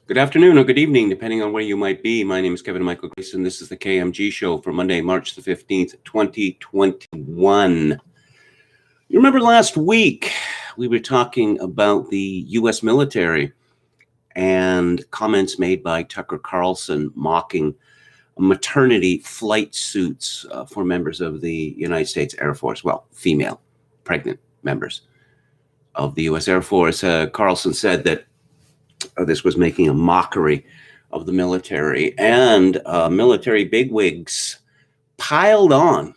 Good afternoon or good evening, depending on where you might be. My name is Kevin Michael Grayson. This is the KMG show for Monday, March the 15th, 2021. You remember last week we were talking about the U.S. military and comments made by Tucker Carlson mocking maternity flight suits for members of the United States Air Force. Well, female, pregnant members of the U.S. Air Force. Carlson said that this was making a mockery of the military, and military bigwigs piled on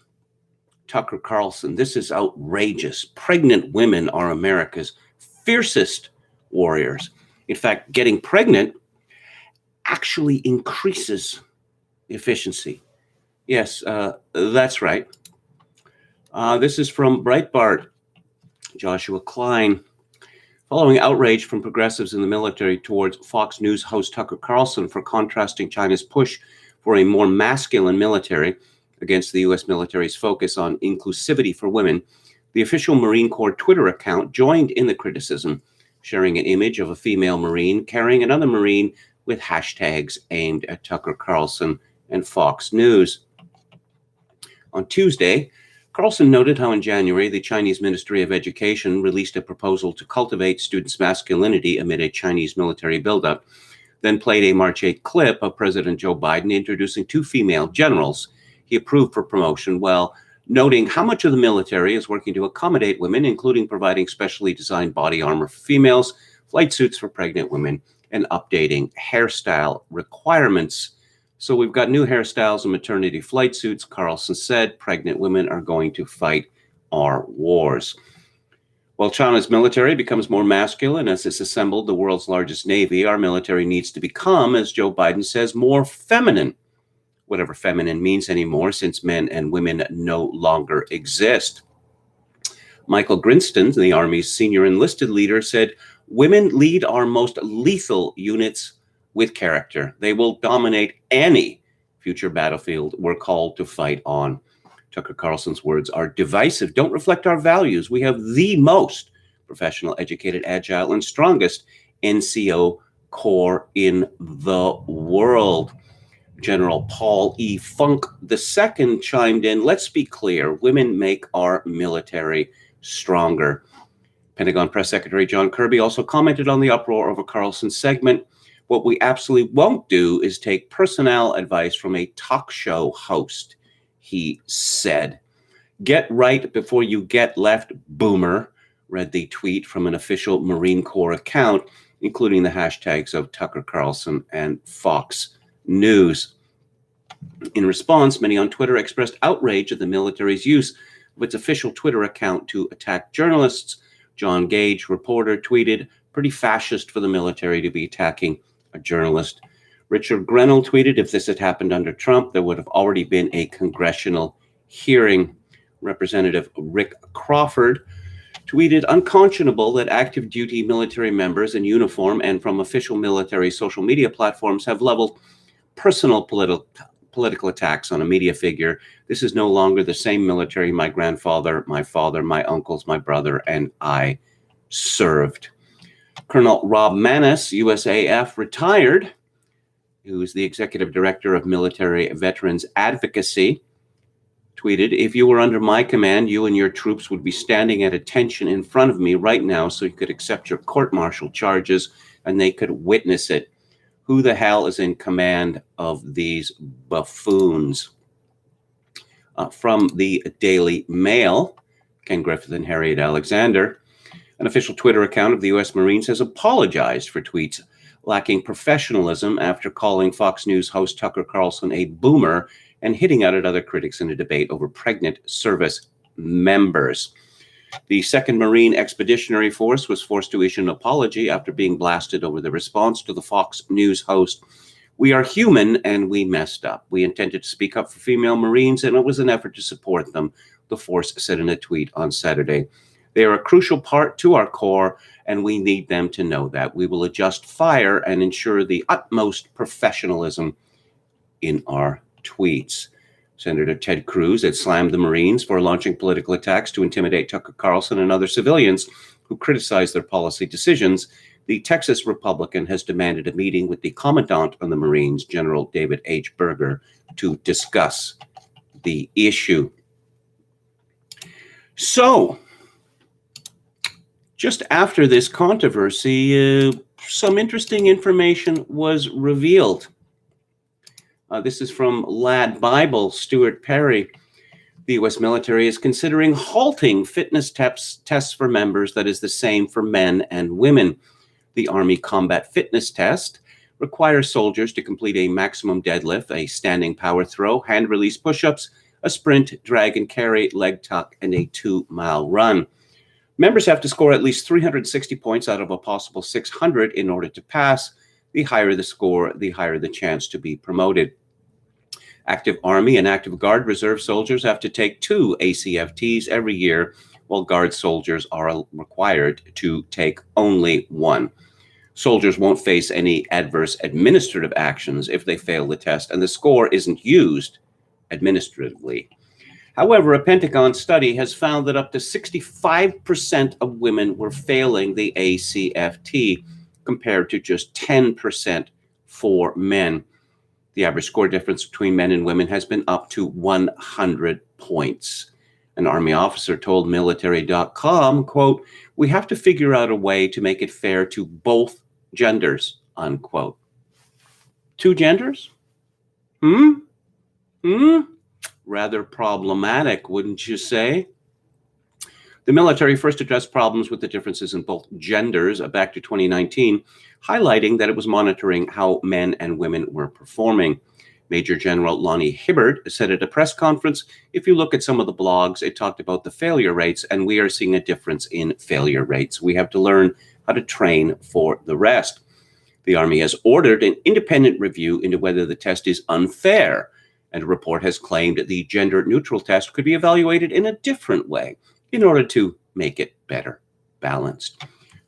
Tucker Carlson. This is outrageous. Pregnant women are America's fiercest warriors. In fact, getting pregnant actually increases efficiency. Yes, that's right. This is from Breitbart, Joshua Klein. Following outrage from progressives in the military towards Fox News host Tucker Carlson for contrasting China's push for a more masculine military against the U.S. military's focus on inclusivity for women, the official Marine Corps Twitter account joined in the criticism, sharing an image of a female Marine carrying another Marine with hashtags aimed at Tucker Carlson and Fox News. On Tuesday, Carlson noted how in January, the Chinese Ministry of Education released a proposal to cultivate students' masculinity amid a Chinese military buildup, then played a March 8 clip of President Joe Biden introducing two female generals he approved for promotion, while noting how much of the military is working to accommodate women, including providing specially designed body armor for females, flight suits for pregnant women, and updating hairstyle requirements. So we've got new hairstyles and maternity flight suits. Carlson said pregnant women are going to fight our wars. While China's military becomes more masculine as it's assembled the world's largest navy, our military needs to become, as Joe Biden says, more feminine, whatever feminine means anymore, since men and women no longer exist. Michael Grinston, the Army's senior enlisted leader, said, "Women lead our most lethal units with character. They will dominate any future battlefield we're called to fight on." Tucker Carlson's words are divisive, don't reflect our values. We have the most professional, educated, agile, and strongest NCO Corps in the world. General Paul E. Funk II chimed in, "Let's be clear, women make our military stronger." Pentagon Press Secretary John Kirby also commented on the uproar over Carlson's segment. "What we absolutely won't do is take personnel advice from a talk show host," he said. "Get right before you get left, boomer," read the tweet from an official Marine Corps account, including the hashtags of Tucker Carlson and Fox News. In response, many on Twitter expressed outrage at the military's use of its official Twitter account to attack journalists. John Gage, reporter, tweeted, "Pretty fascist for the military to be attacking a journalist." Richard Grenell tweeted, "If this had happened under Trump, there would have already been a congressional hearing." Representative Rick Crawford tweeted, "Unconscionable that active duty military members in uniform and from official military social media platforms have leveled personal political attacks on a media figure. This is no longer the same military my grandfather, my father, my uncles, my brother, and I served." Colonel Rob Maness, USAF, retired, who is the executive director of Military Veterans Advocacy, tweeted, "If you were under my command, you and your troops would be standing at attention in front of me right now so you could accept your court-martial charges and they could witness it. Who the hell is in command of these buffoons?" From the Daily Mail, Ken Griffith and Harriet Alexander, an official Twitter account of the U.S. Marines has apologized for tweets lacking professionalism after calling Fox News host Tucker Carlson a boomer and hitting out at other critics in a debate over pregnant service members. The 2nd Marine Expeditionary Force was forced to issue an apology after being blasted over the response to the Fox News host. "We are human and we messed up. We intended to speak up for female Marines and it was an effort to support them," the force said in a tweet on Saturday. "They are a crucial part to our Corps and we need them to know that. We will adjust fire and ensure the utmost professionalism in our tweets." Senator Ted Cruz had slammed the Marines for launching political attacks to intimidate Tucker Carlson and other civilians who criticized their policy decisions. the Texas Republican has demanded a meeting with the Commandant of the Marines, General David H. Berger, to discuss the issue. So, just after this controversy, some interesting information was revealed. This is from Lad Bible, Stuart Perry. The U.S. military is considering halting fitness tests for members that is the same for men and women. The Army Combat Fitness Test requires soldiers to complete a maximum deadlift, a standing power throw, hand release push-ups, a sprint, drag and carry, leg tuck, and a 2-mile run. Members have to score at least 360 points out of a possible 600 in order to pass. The higher the score, the higher the chance to be promoted. Active Army and Active Guard Reserve soldiers have to take 2 ACFTs every year, while Guard soldiers are required to take only 1. Soldiers won't face any adverse administrative actions if they fail the test, and the score isn't used administratively. However, a Pentagon study has found that up to 65% of women were failing the ACFT, compared to just 10% for men. The average score difference between men and women has been up to 100 points. An Army officer told military.com, quote, "We have to figure out a way to make it fair to both genders," unquote. 2 genders? Rather problematic, wouldn't you say? The military first addressed problems with the differences in both genders back to 2019, highlighting that it was monitoring how men and women were performing. Major General Lonnie Hibbert said at a press conference, "If you look at some of the blogs, it talked about the failure rates, and we are seeing a difference in failure rates. We have to learn how to train for the rest." The Army has ordered an independent review into whether the test is unfair, and a report has claimed the gender-neutral test could be evaluated in a different way in order to make it better balanced.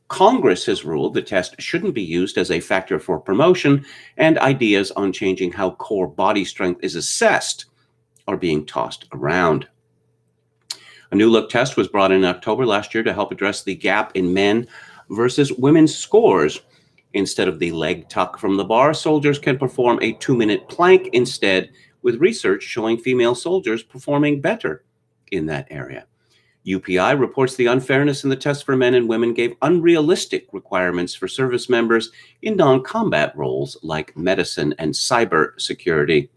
Congress has ruled the test shouldn't be used as a factor for promotion, and ideas on changing how core body strength is assessed are being tossed around. A new look test was brought in October last year to help address the gap in men versus women's scores. Instead of the leg tuck from the bar, soldiers can perform a 2-minute plank instead, with research showing female soldiers performing better in that area. UPI reports the unfairness in the test for men and women gave unrealistic requirements for service members in non-combat roles like medicine and cyber security.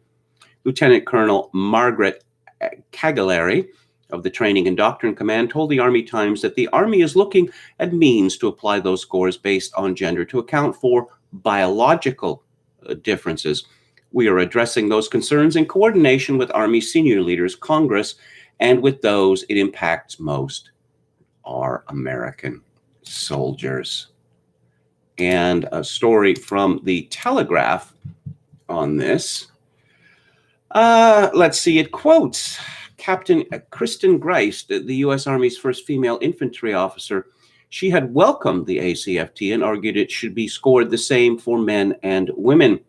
Lieutenant Colonel Margaret Cagliari of the Training and Doctrine Command told the Army Times that the Army is looking at means to apply those scores based on gender to account for biological differences. We are addressing those concerns in coordination with Army senior leaders, Congress, and with those it impacts most, our American soldiers. And a story from the Telegraph on this. Let's see, it quotes Captain Kristen Greist, the U.S. Army's first female infantry officer. She had welcomed the ACFT and argued it should be scored the same for men and women.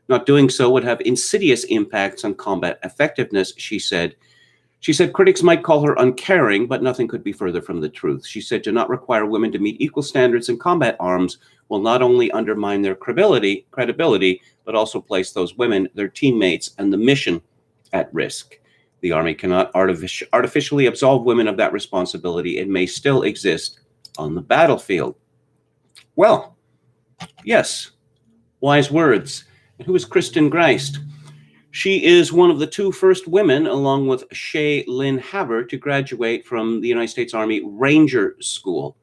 Not doing so would have insidious impacts on combat effectiveness, she said. She said critics might call her uncaring, but nothing could be further from the truth. She said to not require women to meet equal standards in combat arms will not only undermine their credibility, but also place those women, their teammates, and the mission at risk. The Army cannot artificially absolve women of that responsibility. It may still exist on the battlefield. Well, yes, wise words. And who is Kristen Greist? She is one of the 2 first women, along with Shay Lynn Haber, to graduate from the United States Army Ranger School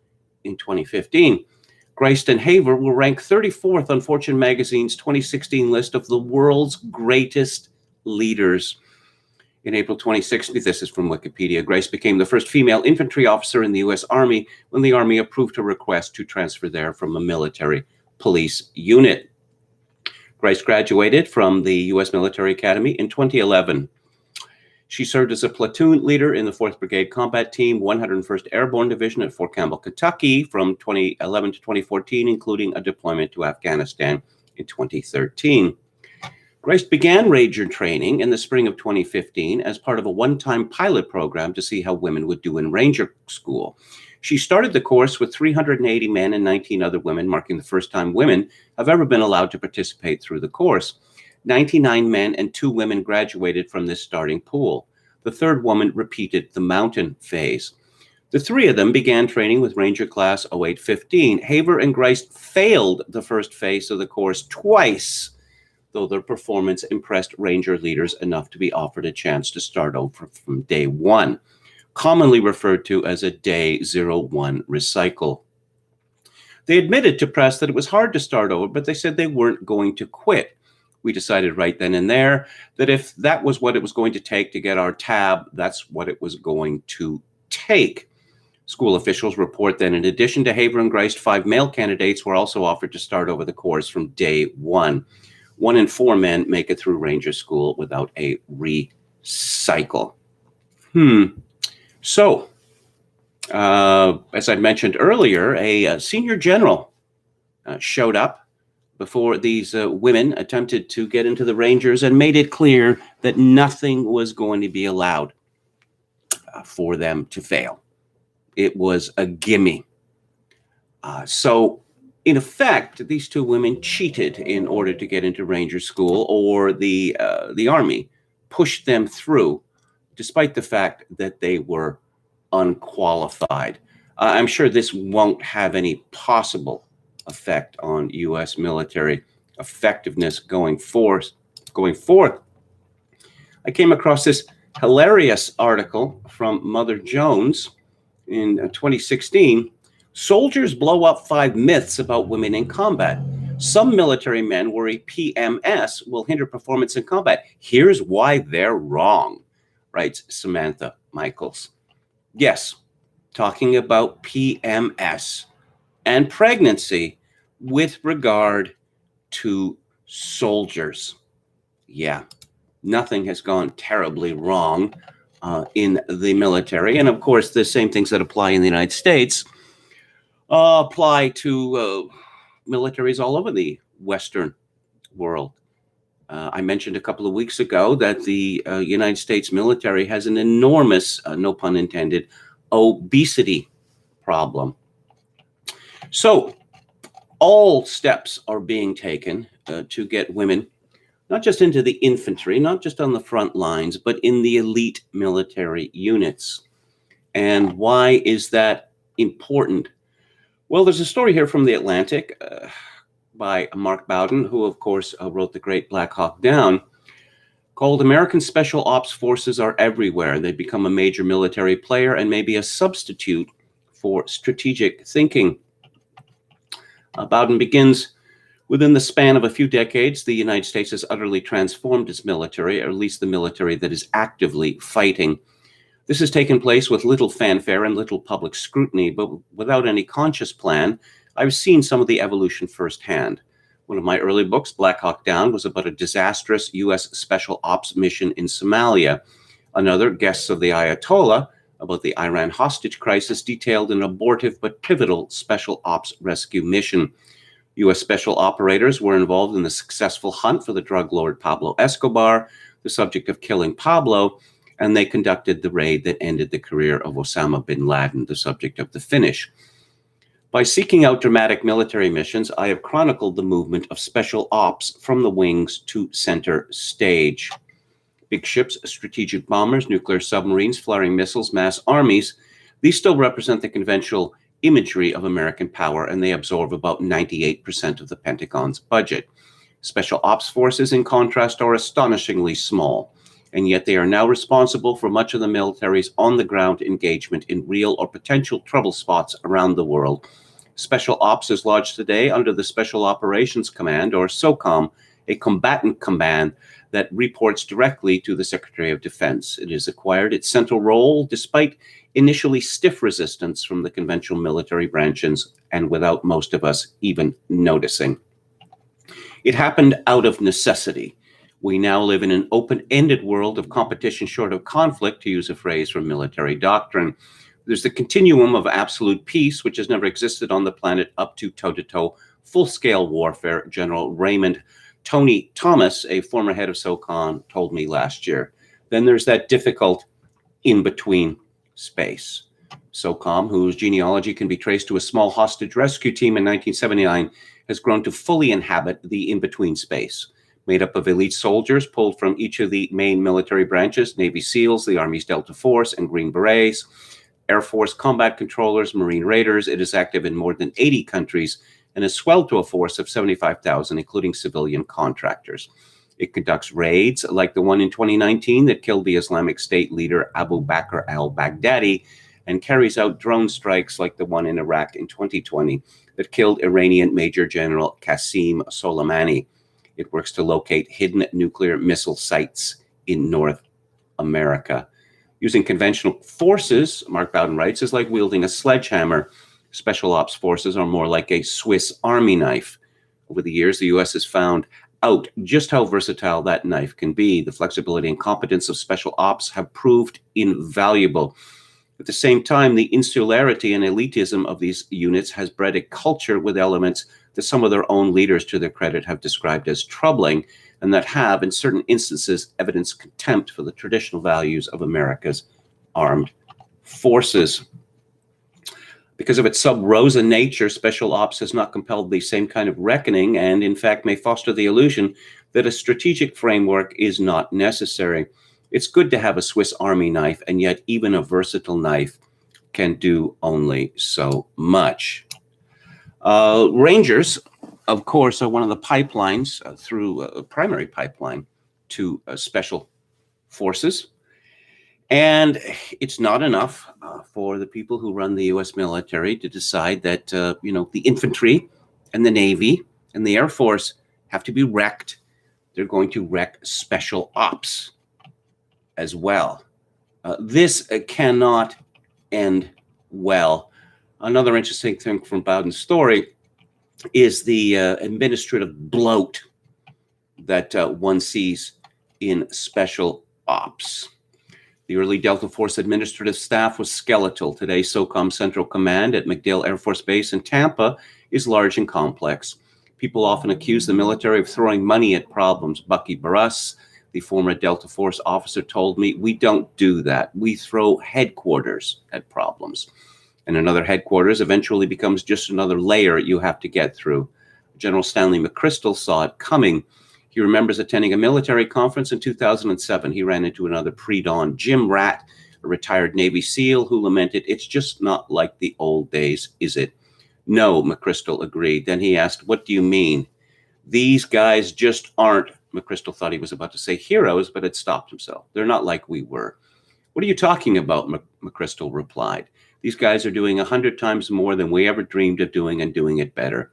in 2015. Greist and Haber will rank 34th on Fortune magazine's 2016 list of the world's greatest leaders. In April 2016, this is from Wikipedia, Greist became the first female infantry officer in the U.S. Army when the Army approved her request to transfer there from a military police unit. Greist graduated from the U.S. Military Academy in 2011. She served as a platoon leader in the 4th Brigade Combat Team, 101st Airborne Division at Fort Campbell, Kentucky from 2011 to 2014, including a deployment to Afghanistan in 2013. Greist began Ranger training in the spring of 2015 as part of a one-time pilot program to see how women would do in Ranger School. She started the course with 380 men and 19 other women, marking the first time women have ever been allowed to participate through the course. 99 men and 2 women graduated from this starting pool. The third woman repeated the mountain phase. The 3 of them began training with Ranger Class 0815. Haver and Greist failed the first phase of the course twice, though their performance impressed Ranger leaders enough to be offered a chance to start over from day 1, commonly referred to as a day 01 recycle. They admitted to press that it was hard to start over, but they said they weren't going to quit. We decided right then and there that if that was what it was going to take to get our tab, that's what it was going to take. School officials report that in addition to Haver and Greist, 5 male candidates were also offered to start over the course from day 1. 1 in 4 men make it through Ranger School without a recycle. So, as I mentioned earlier, a senior general showed up before these women attempted to get into the Rangers and made it clear that nothing was going to be allowed for them to fail. It was a gimme. So, in effect, these 2 women cheated in order to get into Ranger School, or the Army pushed them through, despite the fact that they were unqualified. I'm sure this won't have any possible effect on U.S. military effectiveness going forth. I came across this hilarious article from Mother Jones in 2016. Soldiers blow up 5 myths about women in combat. Some military men worry PMS will hinder performance in combat. Here's why they're wrong, writes Samantha Michaels. Yes, talking about PMS and pregnancy with regard to soldiers. Yeah, nothing has gone terribly wrong in the military. And of course, the same things that apply in the United States apply to militaries all over the Western world. I mentioned a couple of weeks ago that the United States military has an enormous, no pun intended, obesity problem. So all steps are being taken to get women not just into the infantry, not just on the front lines, but in the elite military units. And why is that important? Well, there's a story here from The Atlantic by Mark Bowden, who, of course, wrote the great Black Hawk Down, called "American Special Ops Forces Are Everywhere. They become a major military player and may be a substitute for strategic thinking." Bowden begins, "Within the span of a few decades, the United States has utterly transformed its military, or at least the military that is actively fighting. This has taken place with little fanfare and little public scrutiny, but without any conscious plan. I've seen some of the evolution firsthand. One of my early books, Black Hawk Down, was about a disastrous U.S. Special Ops mission in Somalia. Another, Guests of the Ayatollah, about the Iran hostage crisis, detailed an abortive but pivotal Special Ops rescue mission. U.S. special operators were involved in the successful hunt for the drug lord Pablo Escobar, the subject of killing Pablo, and they conducted the raid that ended the career of Osama bin Laden, the subject of the finish. By seeking out dramatic military missions, I have chronicled the movement of special ops from the wings to center stage. Big ships, strategic bombers, nuclear submarines, flying missiles, mass armies, these still represent the conventional imagery of American power, and they absorb about 98% of the Pentagon's budget. Special ops forces, in contrast, are astonishingly small, and yet they are now responsible for much of the military's on-the-ground engagement in real or potential trouble spots around the world. Special Ops is lodged today under the Special Operations Command, or SOCOM, a combatant command that reports directly to the Secretary of Defense. It has acquired its central role despite initially stiff resistance from the conventional military branches and without most of us even noticing. It happened out of necessity. We now live in an open-ended world of competition short of conflict, to use a phrase from military doctrine. There's the continuum of absolute peace, which has never existed on the planet, up to toe-to-toe full-scale warfare. General Raymond Tony Thomas, a former head of SOCOM, told me last year. Then there's that difficult in-between space. SOCOM, whose genealogy can be traced to a small hostage rescue team in 1979, has grown to fully inhabit the in-between space. Made up of elite soldiers pulled from each of the main military branches, Navy SEALs, the Army's Delta Force, and Green Berets, Air Force combat controllers, Marine Raiders. It is active in more than 80 countries and has swelled to a force of 75,000, including civilian contractors. It conducts raids like the one in 2019 that killed the Islamic State leader Abu Bakr al-Baghdadi, and carries out drone strikes like the one in Iraq in 2020 that killed Iranian Major General Qasem Soleimani. It works to locate hidden nuclear missile sites in North America. Using conventional forces, Mark Bowden writes, is like wielding a sledgehammer. Special ops forces are more like a Swiss Army knife. Over the years, the U.S. has found out just how versatile that knife can be. The flexibility and competence of special ops have proved invaluable. At the same time, the insularity and elitism of these units has bred a culture with elements that some of their own leaders, to their credit, have described as troubling, and that have, in certain instances, evidenced contempt for the traditional values of America's armed forces. Because of its sub rosa nature, special ops has not compelled the same kind of reckoning, and in fact may foster the illusion that a strategic framework is not necessary. It's good to have a Swiss Army knife, and yet even a versatile knife can do only so much. Rangers, of course, are one of the pipelines through a primary pipeline to special forces. And it's not enough for the people who run the U.S. military to decide that, the infantry and the Navy and the Air Force have to be wrecked. They're going to wreck special ops as well. This cannot end well. Another interesting thing from Bowden's story is the administrative bloat that one sees in special ops. The early Delta Force administrative staff was skeletal. Today, SOCOM Central Command at MacDill Air Force Base in Tampa is large and complex. People often accuse the military of throwing money at problems. Bucky Barras, the former Delta Force officer, told me, "We don't do that. We throw headquarters at problems." And another headquarters eventually becomes just another layer you have to get through. General Stanley McChrystal saw it coming. He remembers attending a military conference in 2007. He ran into another pre-dawn gym rat, a retired Navy SEAL, who lamented, "It's just not like the old days, is it?" "No," McChrystal agreed. Then he asked, "What do you mean?" "These guys just aren't," McChrystal thought he was about to say heroes, but had stopped himself. "They're not like we were." "What are you talking about?" McChrystal replied. "These guys are doing 100 times more than we ever dreamed of doing, and doing it better."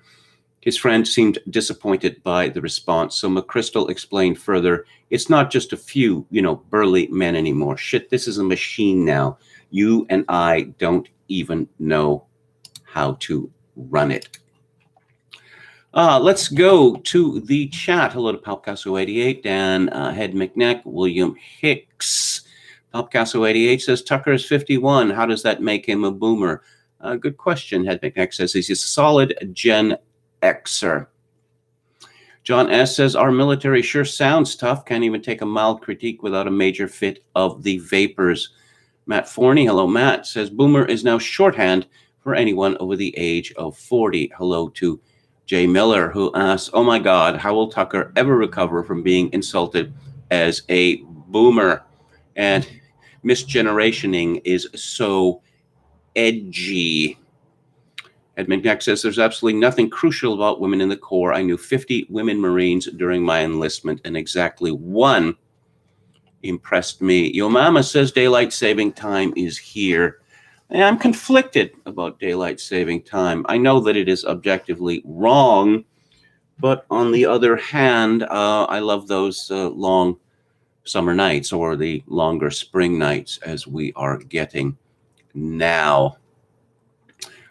His friend seemed disappointed by the response, so McChrystal explained further, "It's not just a few, burly men anymore. Shit, this is a machine now. You and I don't even know how to run it." Let's go to the chat. Hello to Palpicasso88, Dan Head McNeck, William Hicks. Palpicasso88 says, "Tucker is 51. How does that make him a boomer?" Good question. Head McNeck says he's a solid Gen Xer. John S. says, "Our military sure sounds tough. Can't even take a mild critique without a major fit of the vapors." Matt Forney, hello Matt, says, "Boomer is now shorthand for anyone over the age of 40. Hello to Jay Miller, who asks, "Oh my God, how will Tucker ever recover from being insulted as a boomer?" And misgenerationing is so edgy. Ed McNeck says, "There's absolutely nothing crucial about women in the Corps. I knew 50 women Marines during my enlistment, and exactly one impressed me." Yo Mama says daylight saving time is here. And I'm conflicted about daylight saving time. I know that it is objectively wrong, but on the other hand, I love those long summer nights, or the longer spring nights as we are getting now.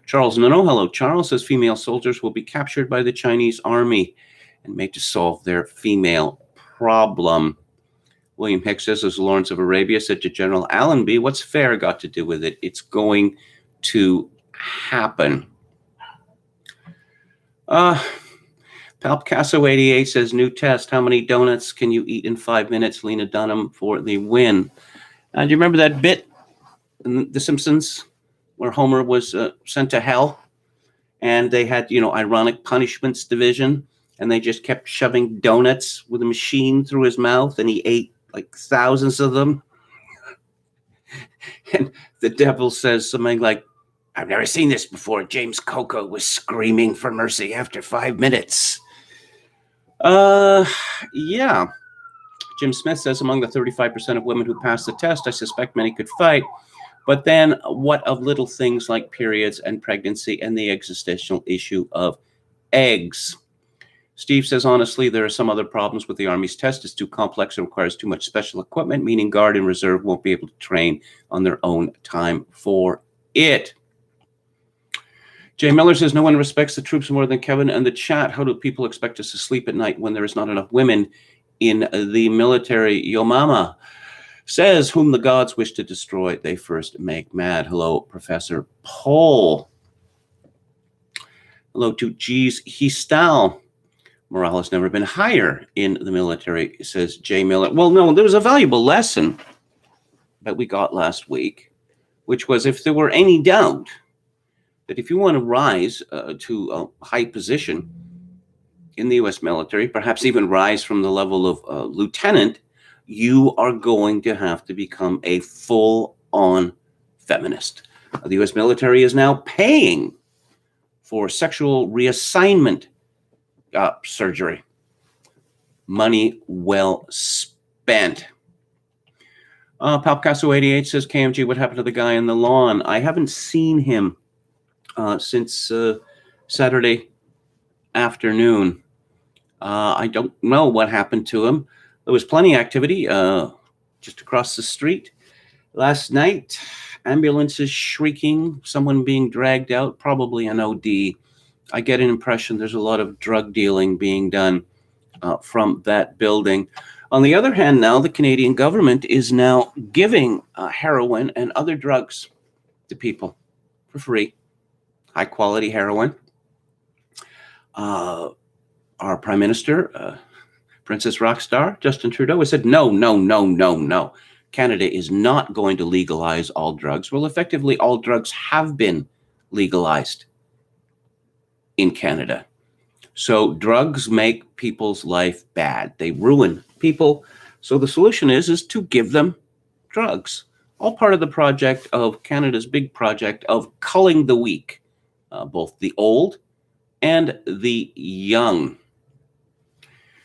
Charles Nono, hello. Charles says, "Female soldiers will be captured by the Chinese army and made to solve their female problem." William Hicks says, as Lawrence of Arabia said to General Allenby, "What's fair got to do with it? It's going to happen." Palpicasso88 says, "New test. How many donuts can you eat in 5 minutes? Lena Dunham for the win." Do you remember that bit in The Simpsons where Homer was sent to hell, and they had, ironic punishments division, and they just kept shoving donuts with a machine through his mouth, and he ate like thousands of them. And the devil says something like, "I've never seen this before. James Coco was screaming for mercy after 5 minutes." Yeah. Jim Smith says, among the 35% of women who pass the test, I suspect many could fight. But then what of little things like periods and pregnancy and the existential issue of eggs? Steve says, honestly, there are some other problems with the Army's test. It's too complex and requires too much special equipment, meaning Guard and Reserve won't be able to train on their own time for it. Jay Miller says, no one respects the troops more than Kevin and the chat. How do people expect us to sleep at night when there is not enough women in the military? Yo mama says, whom the gods wish to destroy, they first make mad. Hello, Professor Paul. Hello to G's Histal. Morale has never been higher in the military, says Jay Miller. Well, no, there was a valuable lesson that we got last week, which was if there were any doubt that if you want to rise to a high position in the U.S. military, perhaps even rise from the level of lieutenant, you are going to have to become a full-on feminist. The U.S. military is now paying for sexual reassignment surgery. Money well spent. Palpicasso88 says, KMG, what happened to the guy in the lawn? I haven't seen him since Saturday afternoon. I don't know what happened to him. There was plenty of activity just across the street last night. Ambulances shrieking, someone being dragged out, probably an OD. I get an impression there's a lot of drug dealing being done from that building. On the other hand, now the Canadian government is now giving heroin and other drugs to people for free. High quality heroin. Our Prime Minister, Princess Rockstar, Justin Trudeau, has said, no. Canada is not going to legalize all drugs. Well, effectively, all drugs have been legalized in Canada. So drugs make people's life bad. They ruin people. So the solution is to give them drugs. All part of the project of Canada's big project of culling the weak, both the old and the young.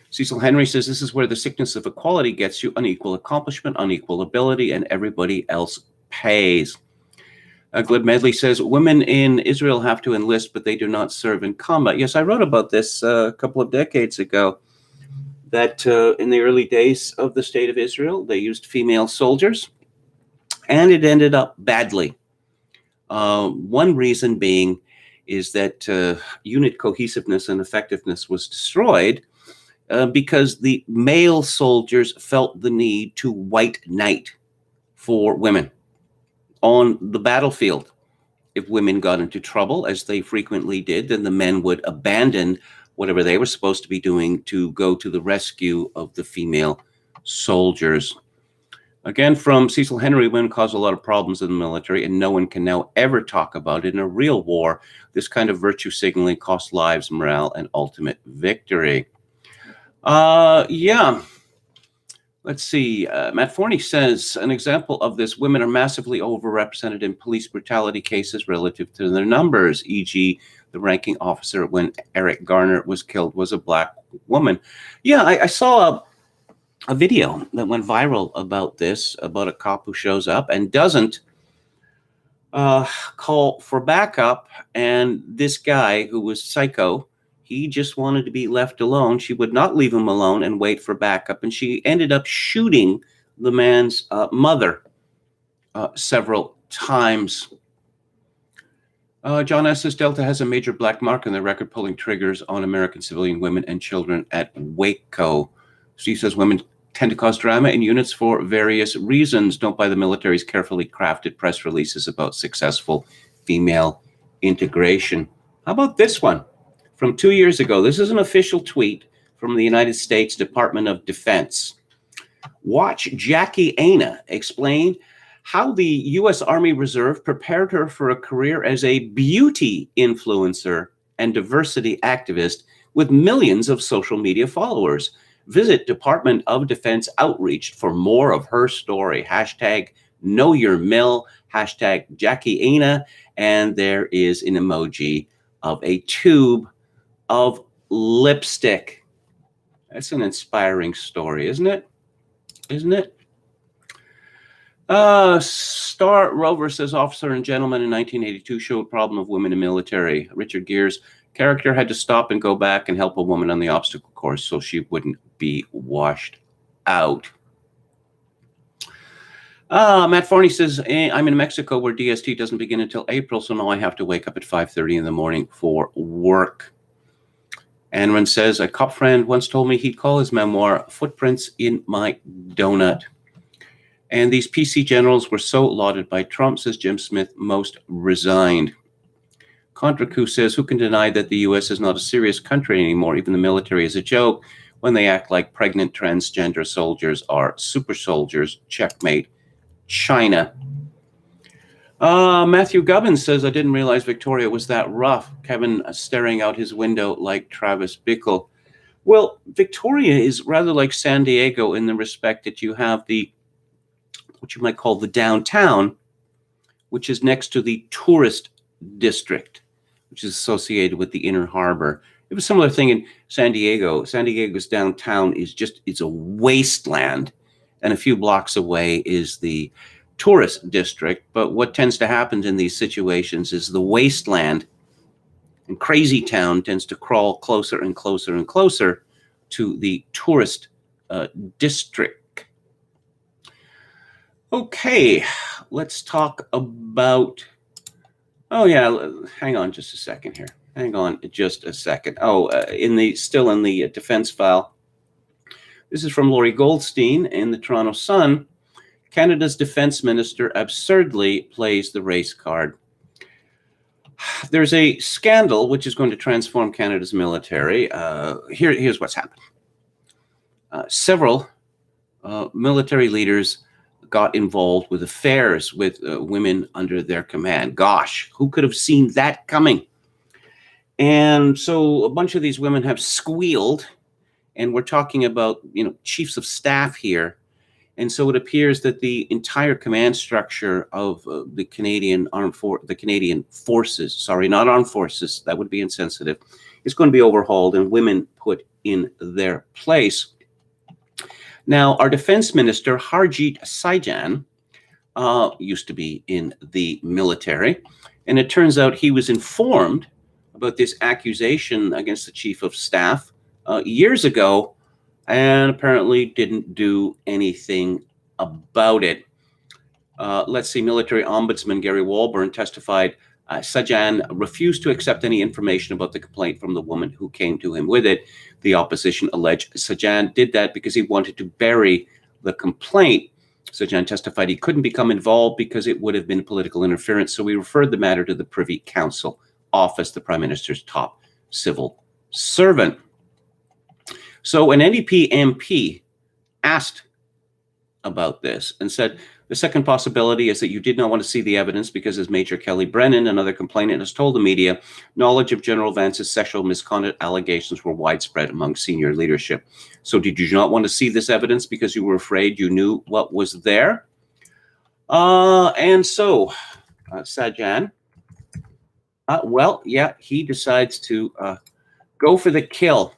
Cecil Henry says, this is where the sickness of equality gets you: unequal accomplishment, unequal ability, and everybody else pays. Glib Medley says, women in Israel have to enlist, but they do not serve in combat. Yes, I wrote about this a couple of decades ago, that in the early days of the state of Israel, they used female soldiers, and it ended up badly. One reason being is that unit cohesiveness and effectiveness was destroyed because the male soldiers felt the need to white knight for women on the battlefield. If women got into trouble, as they frequently did, then the men would abandon whatever they were supposed to be doing to go to the rescue of the female soldiers. Again, from Cecil Henry, women cause a lot of problems in the military, and no one can now ever talk about it. In a real war, this kind of virtue signaling costs lives, morale, and ultimate victory. Yeah. Let's see. Matt Forney says, an example of this: women are massively overrepresented in police brutality cases relative to their numbers, e.g. the ranking officer when Eric Garner was killed was a black woman. Yeah, I saw a video that went viral about this, about a cop who shows up and doesn't call for backup, and this guy who was psycho, he just wanted to be left alone. She would not leave him alone and wait for backup. And she ended up shooting the man's mother several times. John S. says, Delta has a major black mark on their record, pulling triggers on American civilian women and children at Waco. Steve says, women tend to cause drama in units for various reasons. Don't buy the military's carefully crafted press releases about successful female integration. How about this one? From 2 years ago, this is an official tweet from the United States Department of Defense. Watch Jackie Aina explain how the U.S. Army Reserve prepared her for a career as a beauty influencer and diversity activist with millions of social media followers. Visit Department of Defense Outreach for more of her story. Hashtag Know Your Mill, hashtag Jackie Ana, and there is an emoji of a tube of lipstick. That's an inspiring story, isn't it? Isn't it? Star Rover says, Officer and Gentleman in 1982 showed problem of women in military. Richard Gere's character had to stop and go back and help a woman on the obstacle course so she wouldn't be washed out. Matt Forney says, I'm in Mexico where DST doesn't begin until April, so now I have to wake up at 5:30 in the morning for work. Anron says, a cop friend once told me he'd call his memoir Footprints in My Donut. And these PC generals were so lauded by Trump, says Jim Smith, most resigned. Contra-Coup says, who can deny that the U.S. is not a serious country anymore? Even the military is a joke when they act like pregnant transgender soldiers are super soldiers. Checkmate. China. Matthew Gubbins says, I didn't realize Victoria was that rough. Kevin staring out his window like Travis Bickle. Well, Victoria is rather like San Diego in the respect that you have the what you might call the downtown, which is next to the tourist district, which is associated with the inner harbor. It was a similar thing in San Diego. San Diego's downtown it's a wasteland, and a few blocks away is the tourist district. But what tends to happen in these situations is the wasteland and crazy town tends to crawl closer and closer and closer to the tourist district. Okay, let's talk about, hang on just a second here. Hang on just a second. Still in the defense file. This is from Laurie Goldstein in the Toronto Sun. Canada's defense minister absurdly plays the race card. There's a scandal which is going to transform Canada's military. Here's what's happened. Several military leaders got involved with affairs with women under their command. Gosh, who could have seen that coming? And so a bunch of these women have squealed, and we're talking about, chiefs of staff here. And so it appears that the entire command structure of the Canadian forces, sorry, not armed forces, that would be insensitive, is going to be overhauled and women put in their place. Now, our defense minister, Harjit Sajjan, used to be in the military, and it turns out he was informed about this accusation against the chief of staff years ago, and apparently didn't do anything about it. Let's see, military ombudsman Gary Walburn testified Sajjan refused to accept any information about the complaint from the woman who came to him with it. The opposition alleged Sajjan did that because he wanted to bury the complaint. Sajjan testified he couldn't become involved because it would have been political interference, so he referred the matter to the Privy Council office, the Prime Minister's top civil servant. So an NDP MP asked about this and said, the second possibility is that you did not want to see the evidence because, as Major Kelly Brennan, another complainant, has told the media, knowledge of General Vance's sexual misconduct allegations were widespread among senior leadership. So did you not want to see this evidence because you were afraid you knew what was there? Sajjan, he decides to go for the kill.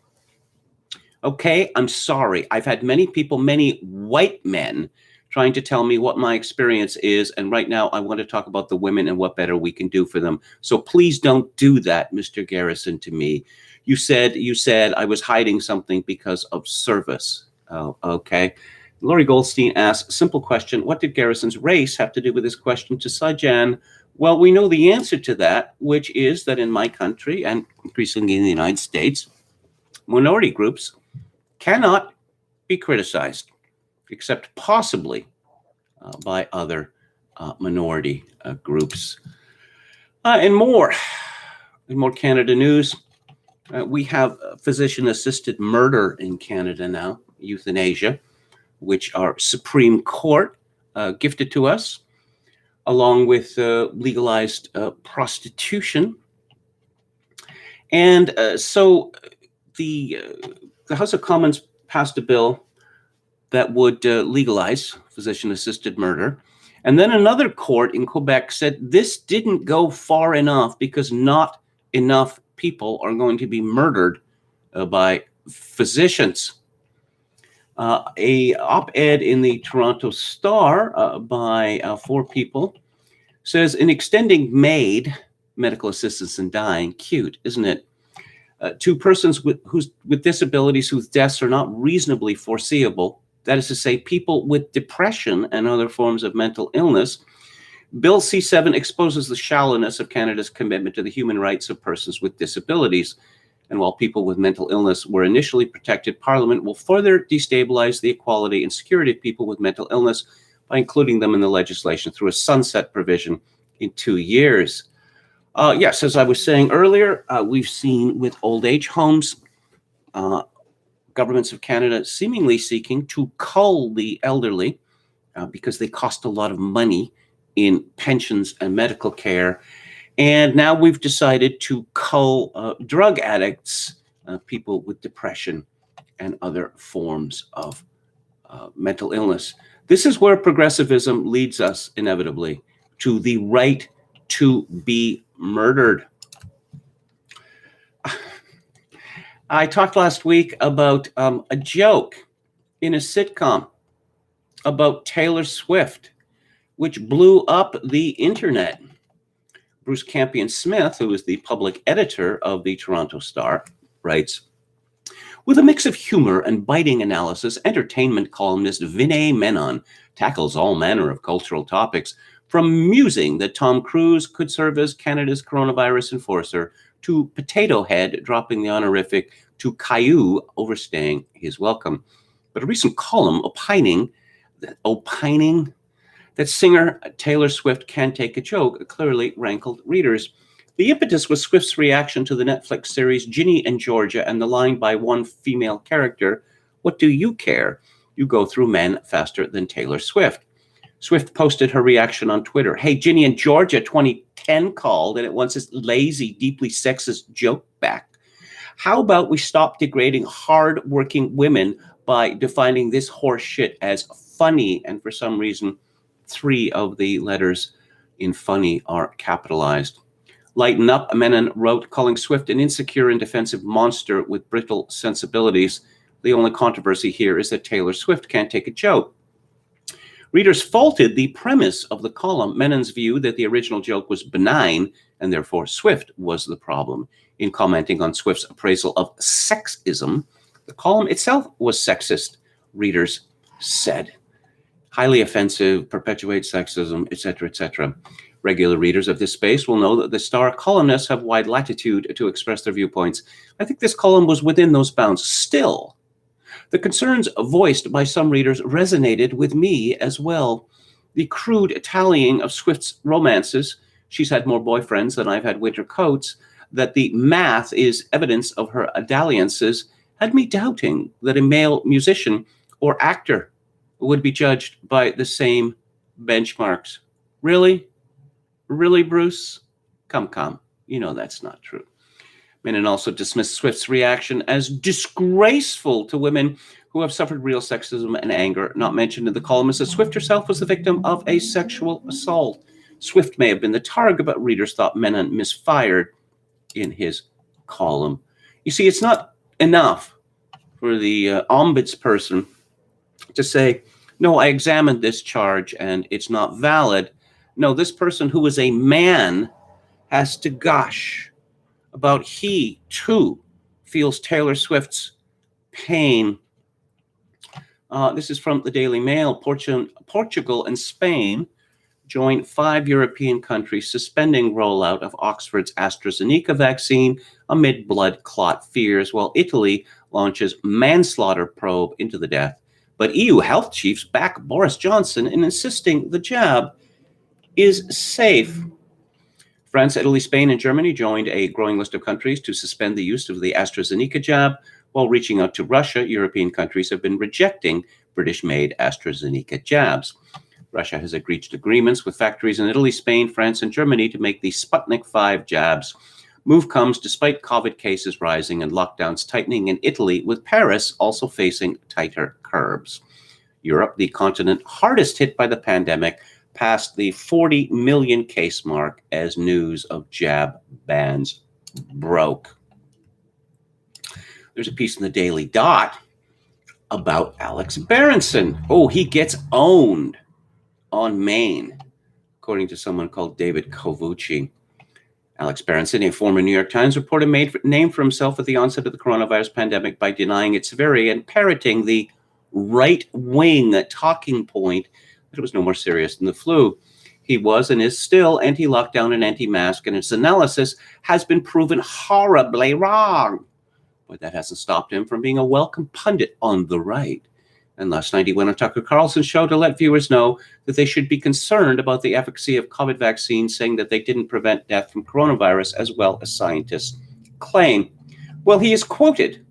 Okay, I'm sorry. I've had many people, many white men, trying to tell me what my experience is. And right now I want to talk about the women and what better we can do for them. So please don't do that, Mr. Garrison, to me. You said I was hiding something because of service. Oh, okay. Laurie Goldstein asks, simple question. What did Garrison's race have to do with this question to Sajjan? Well, we know the answer to that, which is that in my country and increasingly in the United States, minority groups cannot be criticized, except possibly by other minority groups. In more Canada news, we have physician-assisted murder in Canada now, euthanasia, which our Supreme Court gifted to us. along with legalized prostitution. And so the House of Commons passed a bill that would legalize physician-assisted murder. And then another court in Quebec said this didn't go far enough because not enough people are going to be murdered by physicians. A op-ed in the Toronto Star by 4 people says, in extending MAID, medical assistance in dying, cute, isn't it? To persons with disabilities whose deaths are not reasonably foreseeable, that is to say, people with depression and other forms of mental illness, Bill C7 exposes the shallowness of Canada's commitment to the human rights of persons with disabilities. And while people with mental illness were initially protected, Parliament will further destabilize the equality and security of people with mental illness by including them in the legislation through a sunset provision in 2 years. Yes, as I was saying earlier, we've seen with old age homes, governments of Canada seemingly seeking to cull the elderly because they cost a lot of money in pensions and medical care. And now we've decided to cull drug addicts, people with depression and other forms of mental illness. This is where progressivism leads us inevitably to the right to be murdered. I talked last week about a joke in a sitcom about Taylor Swift, which blew up the internet. Bruce Campion-Smith, who is the public editor of the Toronto Star, writes, with a mix of humor and biting analysis, entertainment columnist Vinay Menon tackles all manner of cultural topics, from musing that Tom Cruise could serve as Canada's coronavirus enforcer, to Potato Head dropping the honorific, to Caillou overstaying his welcome. But a recent column opining that singer Taylor Swift can't take a joke clearly rankled readers. The impetus was Swift's reaction to the Netflix series Ginny and Georgia and the line by one female character, "What do you care? You go through men faster than Taylor Swift." Swift posted her reaction on Twitter. Hey, Ginny and Georgia 2010 called, and it wants this lazy, deeply sexist joke back. How about we stop degrading hard-working women by defining this horse shit as funny? And for some reason, 3 of the letters in funny are capitalized. Lighten up, Menon wrote, calling Swift an insecure and defensive monster with brittle sensibilities. The only controversy here is that Taylor Swift can't take a joke. Readers faulted the premise of the column, Menon's view that the original joke was benign and therefore Swift was the problem. In commenting on Swift's appraisal of sexism, the column itself was sexist, readers said. Highly offensive, perpetuates sexism, etc., etc. Regular readers of this space will know that the Star columnists have wide latitude to express their viewpoints. I think this column was within those bounds. Still, the concerns voiced by some readers resonated with me as well. The crude tallying of Swift's romances, she's had more boyfriends than I've had winter coats, that the math is evidence of her dalliances, had me doubting that a male musician or actor would be judged by the same benchmarks. Really? Really, Bruce? Come. You know that's not true. Menon also dismissed Swift's reaction as disgraceful to women who have suffered real sexism and anger. Not mentioned in the column is that Swift herself was the victim of a sexual assault. Swift may have been the target, but readers thought Menon misfired in his column. You see, it's not enough for the ombudsperson to say, no, I examined this charge and it's not valid. No, this person who is a man has to gush about he, too, feels Taylor Swift's pain. This is from the Daily Mail. Portugal and Spain join 5 European countries suspending rollout of Oxford's AstraZeneca vaccine amid blood clot fears, while Italy launches manslaughter probe into the death. But EU health chiefs back Boris Johnson in insisting the jab is safe. France, Italy, Spain, and Germany joined a growing list of countries to suspend the use of the AstraZeneca jab. While reaching out to Russia, European countries have been rejecting British-made AstraZeneca jabs. Russia has reached agreements with factories in Italy, Spain, France, and Germany to make the Sputnik 5 jabs. Move comes despite COVID cases rising and lockdowns tightening in Italy, with Paris also facing tighter curbs. Europe, the continent hardest hit by the pandemic, passed the 40 million case mark as news of jab bans broke. There's a piece in the Daily Dot about Alex Berenson. Oh, he gets owned on Maine, according to someone called David Covucci. Alex Berenson, a former New York Times reporter, made a name for himself at the onset of the coronavirus pandemic by denying its severity and parroting the right-wing talking point that it was no more serious than the flu. He was and is still anti-lockdown and anti-mask, and his analysis has been proven horribly wrong. But that hasn't stopped him from being a welcome pundit on the right. And last night he went on Tucker Carlson's show to let viewers know that they should be concerned about the efficacy of COVID vaccines, saying that they didn't prevent death from coronavirus as well as scientists claim. Well, he has quoted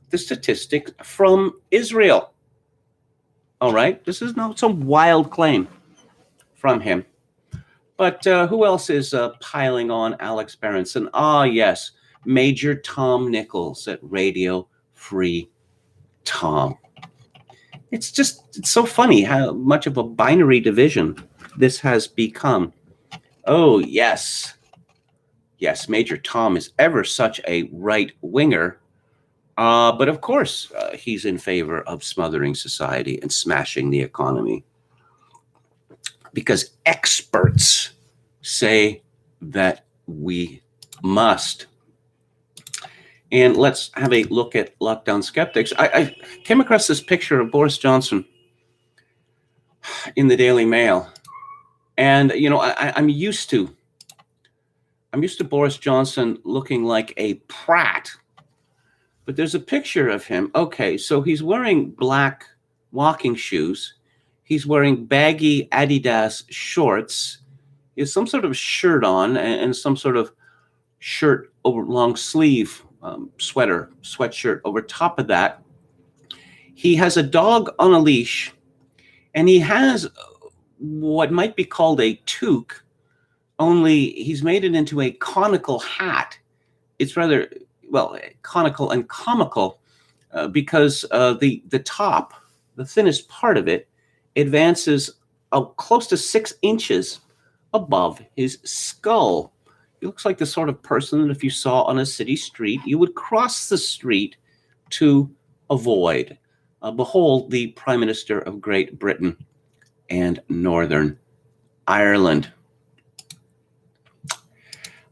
the statistics from Israel. All right, this is not some wild claim from him. But who else is piling on Alex Berenson? Ah, yes, Major Tom Nichols at Radio Free Tom. It's so funny how much of a binary division this has become. Oh, yes. Yes, Major Tom is ever such a right-winger. But of course, he's in favor of smothering society and smashing the economy, because experts say that we must. And let's have a look at lockdown skeptics. I came across this picture of Boris Johnson in the Daily Mail. And, you know, I'm used to Boris Johnson looking like a prat. But there's a picture of him. Okay, so he's wearing black walking shoes. He's wearing baggy Adidas shorts. He has some sort of shirt on and some sort of shirt over long sleeve sweatshirt over top of that. He has a dog on a leash, and he has what might be called a toque, only he's made it into a conical hat. It's rather, well, conical and comical because the top, the thinnest part of it, advances close to 6 inches above his skull. He looks like the sort of person that if you saw on a city street, you would cross the street to avoid. Behold, the Prime Minister of Great Britain and Northern Ireland.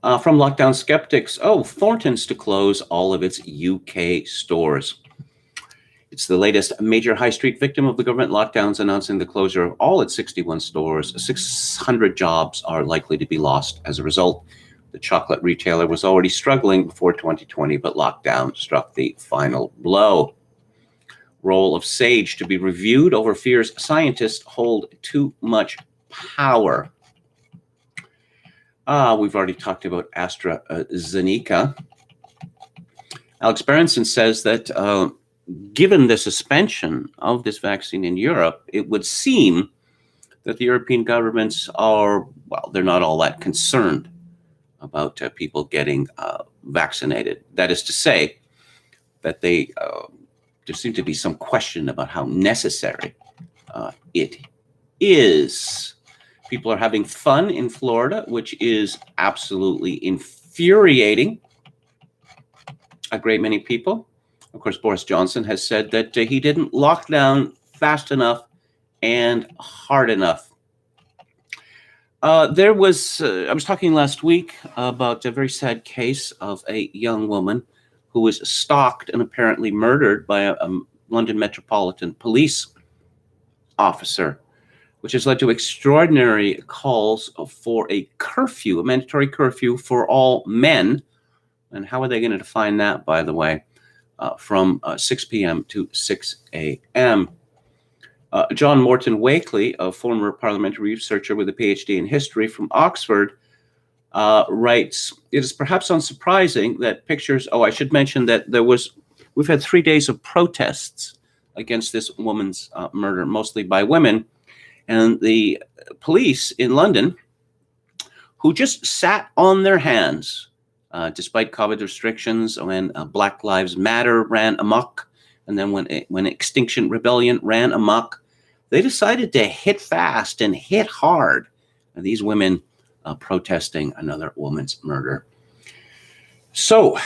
From Lockdown Skeptics, Thornton's to close all of its UK stores. It's the latest major high street victim of the government lockdowns, announcing the closure of all its 61 stores. 600 jobs are likely to be lost as a result. The chocolate retailer was already struggling before 2020, but lockdown struck the final blow. Role of SAGE to be reviewed over fears scientists hold too much power. We've already talked about AstraZeneca. Alex Berenson says that given the suspension of this vaccine in Europe, it would seem that the European governments are, well, they're not all that concerned about people getting vaccinated. That is to say that there seems to be some question about how necessary it is. People are having fun in Florida, which is absolutely infuriating a great many people. Of course, Boris Johnson has said that he didn't lock down fast enough and hard enough. I was talking last week about a very sad case of a young woman who was stalked and apparently murdered by a London Metropolitan Police officer, which has led to extraordinary calls for a curfew, a mandatory curfew for all men. And how are they going to define that, by the way, from 6 p.m. to 6 a.m.? John Morton Wakely, a former parliamentary researcher with a PhD in history from Oxford, writes, "It is perhaps unsurprising that pictures," I should mention that we've had 3 days of protests against this woman's murder, mostly by women. And the police in London, who just sat on their hands despite COVID restrictions when Black Lives Matter ran amok, and then when Extinction Rebellion ran amok, they decided to hit fast and hit hard. And these women protesting another woman's murder. So,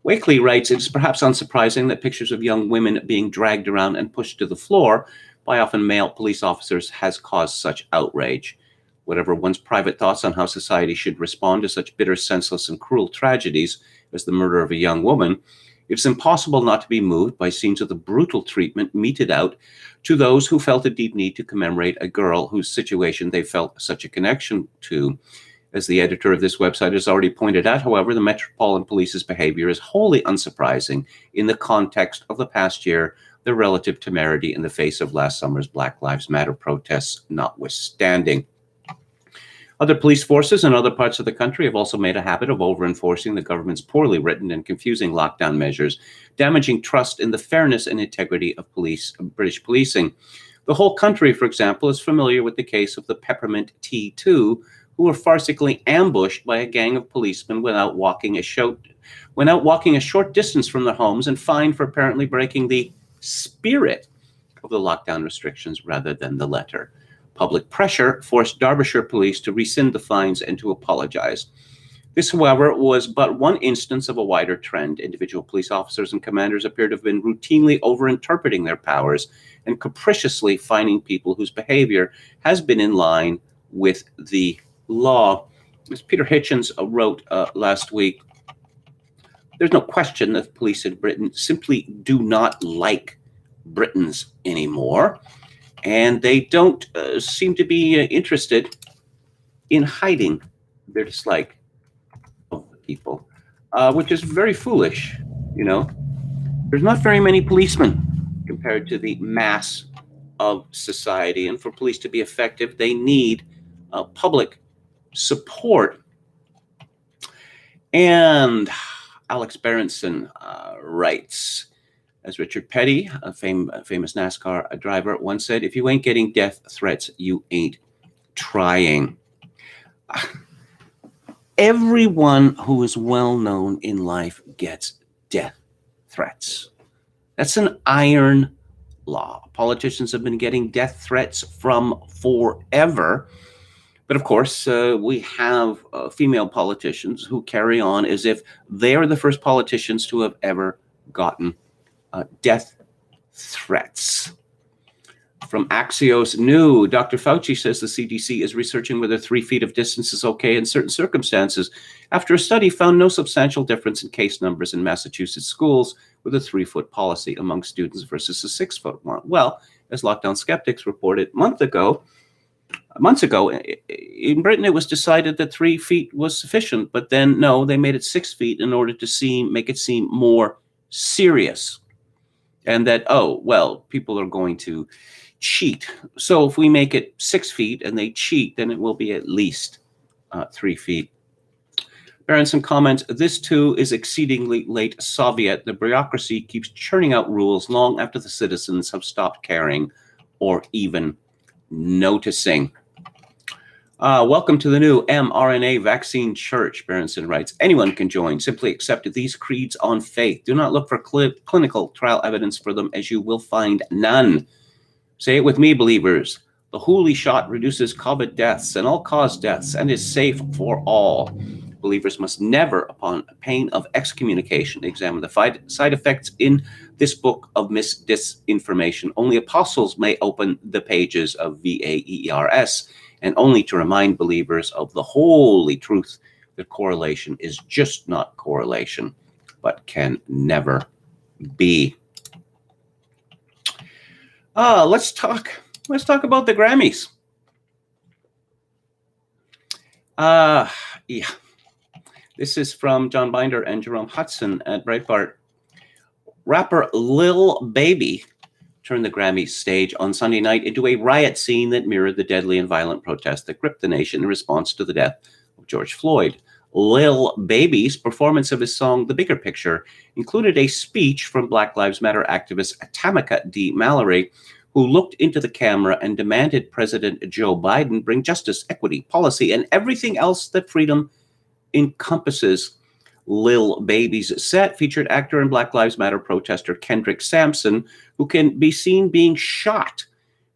Wakely writes, it's perhaps unsurprising that pictures of young women being dragged around and pushed to the floor by often male police officers has caused such outrage. Whatever one's private thoughts on how society should respond to such bitter, senseless, and cruel tragedies as the murder of a young woman, it's impossible not to be moved by scenes of the brutal treatment meted out to those who felt a deep need to commemorate a girl whose situation they felt such a connection to. As the editor of this website has already pointed out, however, the Metropolitan Police's behavior is wholly unsurprising in the context of the past year, their relative temerity in the face of last summer's Black Lives Matter protests notwithstanding. Other police forces in other parts of the country have also made a habit of over-enforcing the government's poorly written and confusing lockdown measures, damaging trust in the fairness and integrity of British policing. The whole country, for example, is familiar with the case of the Peppermint T2, who were farcically ambushed by a gang of policemen went out walking a short distance from their homes and fined for apparently breaking the spirit of the lockdown restrictions rather than the letter. Public pressure forced Derbyshire police to rescind the fines and to apologize. This, however, was but one instance of a wider trend. Individual police officers and commanders appear to have been routinely overinterpreting their powers and capriciously fining people whose behavior has been in line with the law. As Peter Hitchens wrote last week, there's no question that the police in Britain simply do not like Britons anymore. And they don't seem to be interested in hiding their dislike of the people, which is very foolish, you know. There's not very many policemen compared to the mass of society. And for police to be effective, they need public support. And Alex Berenson writes, as Richard Petty, a famous NASCAR driver, once said, if you ain't getting death threats, you ain't trying. Everyone who is well known in life gets death threats. That's an iron law. Politicians have been getting death threats from forever. But of course, we have female politicians who carry on as if they're the first politicians to have ever gotten death threats. From Axios New, Dr. Fauci says the CDC is researching whether 3 feet of distance is okay in certain circumstances after a study found no substantial difference in case numbers in Massachusetts schools with a 3-foot policy among students versus a 6-foot one. Well, as lockdown skeptics reported months ago, in Britain, it was decided that 3 feet was sufficient, but then no, they made it 6 feet in order to make it seem more serious. And that, oh, well, people are going to cheat. So if we make it 6 feet and they cheat, then it will be at least 3 feet. Berenson comments, this too is exceedingly late Soviet. The bureaucracy keeps churning out rules long after the citizens have stopped caring or even noticing. Welcome to the new mRNA vaccine church, Berenson writes. Anyone can join. Simply accept these creeds on faith. Do not look for clinical trial evidence for them, as you will find none. Say it with me, believers. The holy shot reduces COVID deaths and all-cause deaths and is safe for all. Believers must never, upon pain of excommunication, examine the side effects in this book of disinformation. Only apostles may open the pages of VAERS, and only to remind believers of the holy truth that correlation is just not correlation, but can never be. Let's talk about the Grammys. Yeah. This is from John Binder and Jerome Hudson at Breitbart. Rapper Lil Baby turned the Grammy stage on Sunday night into a riot scene that mirrored the deadly and violent protests that gripped the nation in response to the death of George Floyd. Lil Baby's performance of his song The Bigger Picture included a speech from Black Lives Matter activist Tamika D. Mallory, who looked into the camera and demanded President Joe Biden bring justice, equity, policy, and everything else that freedom encompasses. Lil Baby's set featured actor and Black Lives Matter protester Kendrick Sampson, who can be seen being shot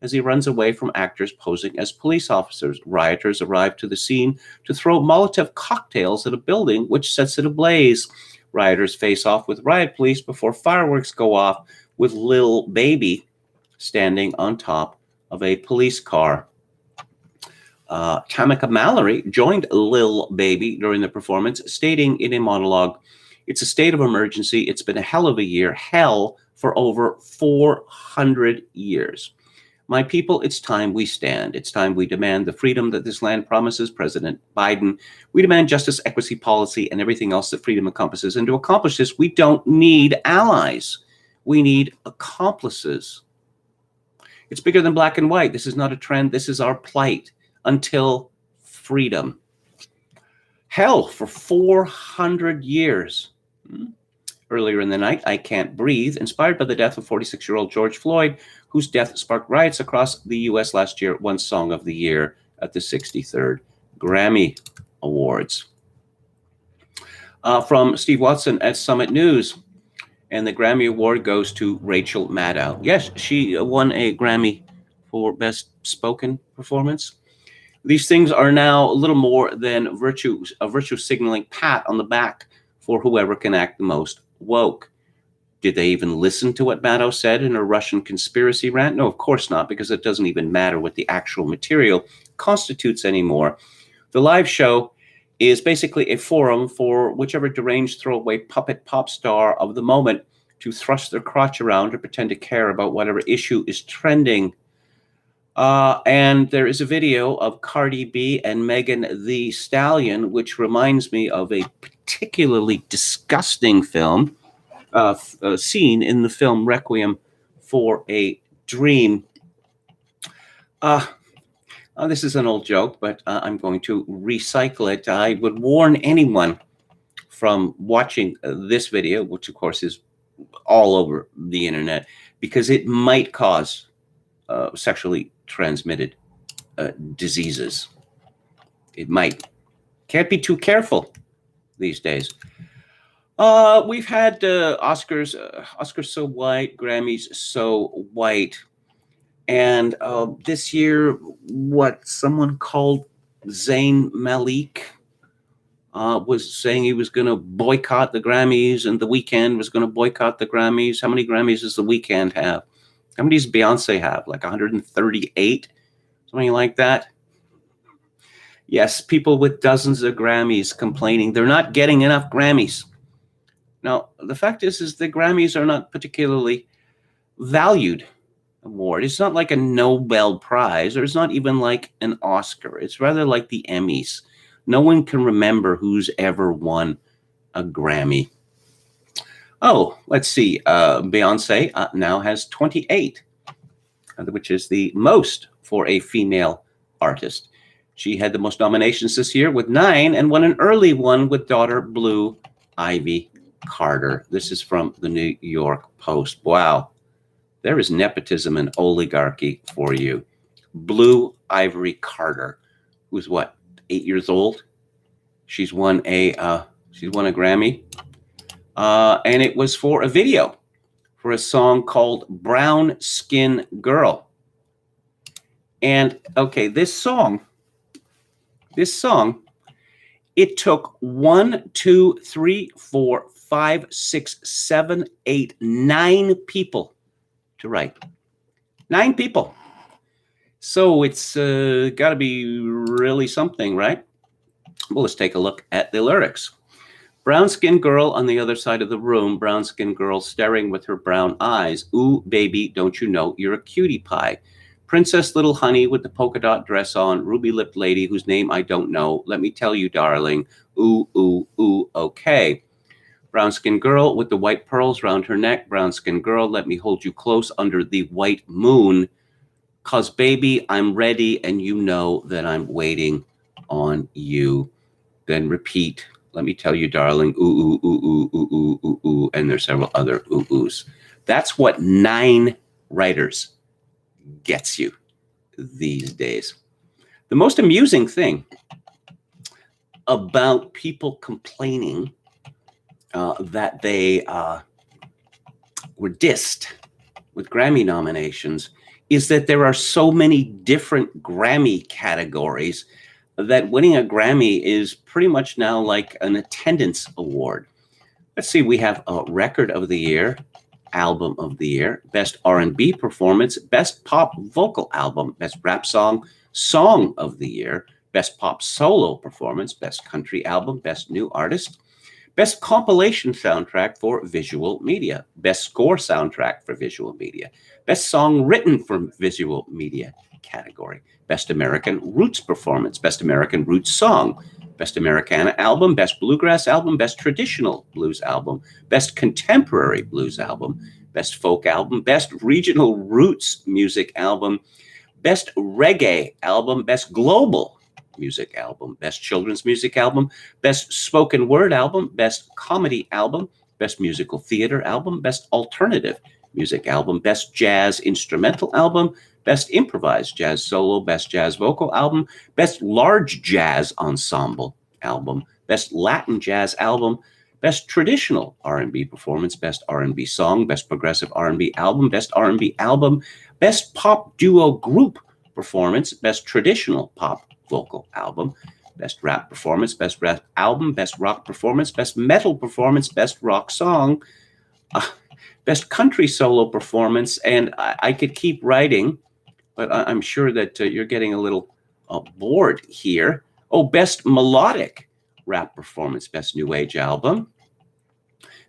as he runs away from actors posing as police officers. Rioters arrived to the scene to throw Molotov cocktails at a building, which sets it ablaze. Rioters face off with riot police before fireworks go off, with Lil Baby standing on top of a police car. Tamika Mallory joined Lil Baby during the performance, stating in a monologue, "It's a state of emergency. It's been a hell of a year, hell for over 400 years. My people, it's time we stand. It's time we demand the freedom that this land promises President Biden. We demand justice, equity, policy, and everything else that freedom encompasses. And to accomplish this, we don't need allies. We need accomplices. It's bigger than black and white. This is not a trend. This is our plight until freedom." Hell for 400 years. Earlier in the night, I Can't Breathe, inspired by the death of 46-year-old George Floyd, whose death sparked riots across the U.S. last year, won Song of the Year at the 63rd Grammy Awards. From Steve Watson at Summit News, and the Grammy Award goes to Rachel Maddow. Yes, she won a Grammy for Best Spoken Performance. These things are now a little more than a virtue signaling pat on the back for whoever can act the most woke. Did they even listen to what Maddow said in her Russian conspiracy rant? No, of course not, because it doesn't even matter what the actual material constitutes anymore. The live show is basically a forum for whichever deranged throwaway puppet pop star of the moment to thrust their crotch around or pretend to care about whatever issue is trending. And there is a video of Cardi B and Megan Thee Stallion, which reminds me of a particularly disgusting film, scene in the film Requiem for a Dream. This is an old joke, but I'm going to recycle it. I would warn anyone from watching this video, which of course is all over the internet, because it might cause sexually transmitted diseases. It might. Can't be too careful these days. We've had Oscars so white, Grammys so white. And this year, what someone called Zayn Malik was saying he was going to boycott the Grammys, and The Weeknd was going to boycott the Grammys. How many Grammys does The Weeknd have? How many does Beyonce have? Like 138? Something like that? Yes, people with dozens of Grammys complaining they're not getting enough Grammys. Now, the fact is the Grammys are not particularly valued award. It's not like a Nobel Prize, or it's not even like an Oscar. It's rather like the Emmys. No one can remember who's ever won a Grammy. Oh, let's see. Beyonce now has 28, which is the most for a female artist. She had the most nominations this year with 9 and won an early one with daughter Blue Ivy Carter. This is from the New York Post. Wow. There is nepotism and oligarchy for you. Blue Ivy Carter, who's what, 8 years old? She's won a Grammy. And it was for a video for a song called Brown Skin Girl. And okay, this song, it took 1, 2, 3, 4, 5, 6, 7, 8, 9 people to write. 9 people. So it's got to be really something, right? Well, let's take a look at the lyrics. Brown skin girl on the other side of the room, brown skin girl staring with her brown eyes. Ooh, baby, don't you know you're a cutie pie? Princess little honey with the polka dot dress on, ruby-lipped lady whose name I don't know. Let me tell you, darling. Ooh, ooh, ooh, okay. Brown skin girl with the white pearls round her neck. Brown skin girl, let me hold you close under the white moon. 'Cause baby, I'm ready and you know that I'm waiting on you. Then repeat. Let me tell you, darling, ooh, ooh, ooh, ooh, ooh, ooh, ooh, ooh, and there's several other ooh, oohs. That's what 9 writers gets you these days. The most amusing thing about people complaining that they were dissed with Grammy nominations is that there are so many different Grammy categories that winning a Grammy is pretty much now like an attendance award. Let's see, we have a record of the year, album of the year, best R&B performance, best pop vocal album, best rap song, song of the year, best pop solo performance, best country album, best new artist, best compilation soundtrack for visual media, best score soundtrack for visual media, best song written for visual media category, best American roots performance, best American roots song, best Americana album, best bluegrass album, best traditional blues album, best contemporary blues album, best folk album, best regional roots music album, best reggae album, best global music album, best children's music album, best spoken word album, best comedy album, best musical theater album, best alternative music album, best jazz instrumental album, best improvised jazz solo, best jazz vocal album, best large jazz ensemble album, best Latin jazz album, best traditional R&B performance, best R&B song, best progressive R&B album, best R&B album, best pop duo group performance, best traditional pop vocal album, best rap performance, best rap album, best rock performance, best metal performance, best rock song, best country solo performance, and I could keep writing, but I'm sure that you're getting a little bored here. Oh, best melodic rap performance, best new age album,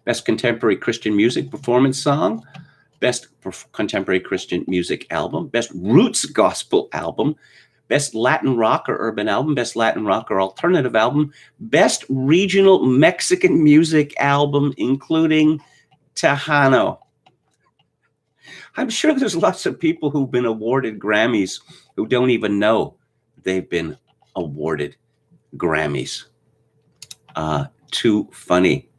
best contemporary Christian music performance song, best contemporary Christian music album, best roots gospel album, best Latin rock or urban album, best Latin rock or alternative album, best regional Mexican music album, including Tejano. I'm sure there's lots of people who've been awarded Grammys who don't even know they've been awarded Grammys. Too funny.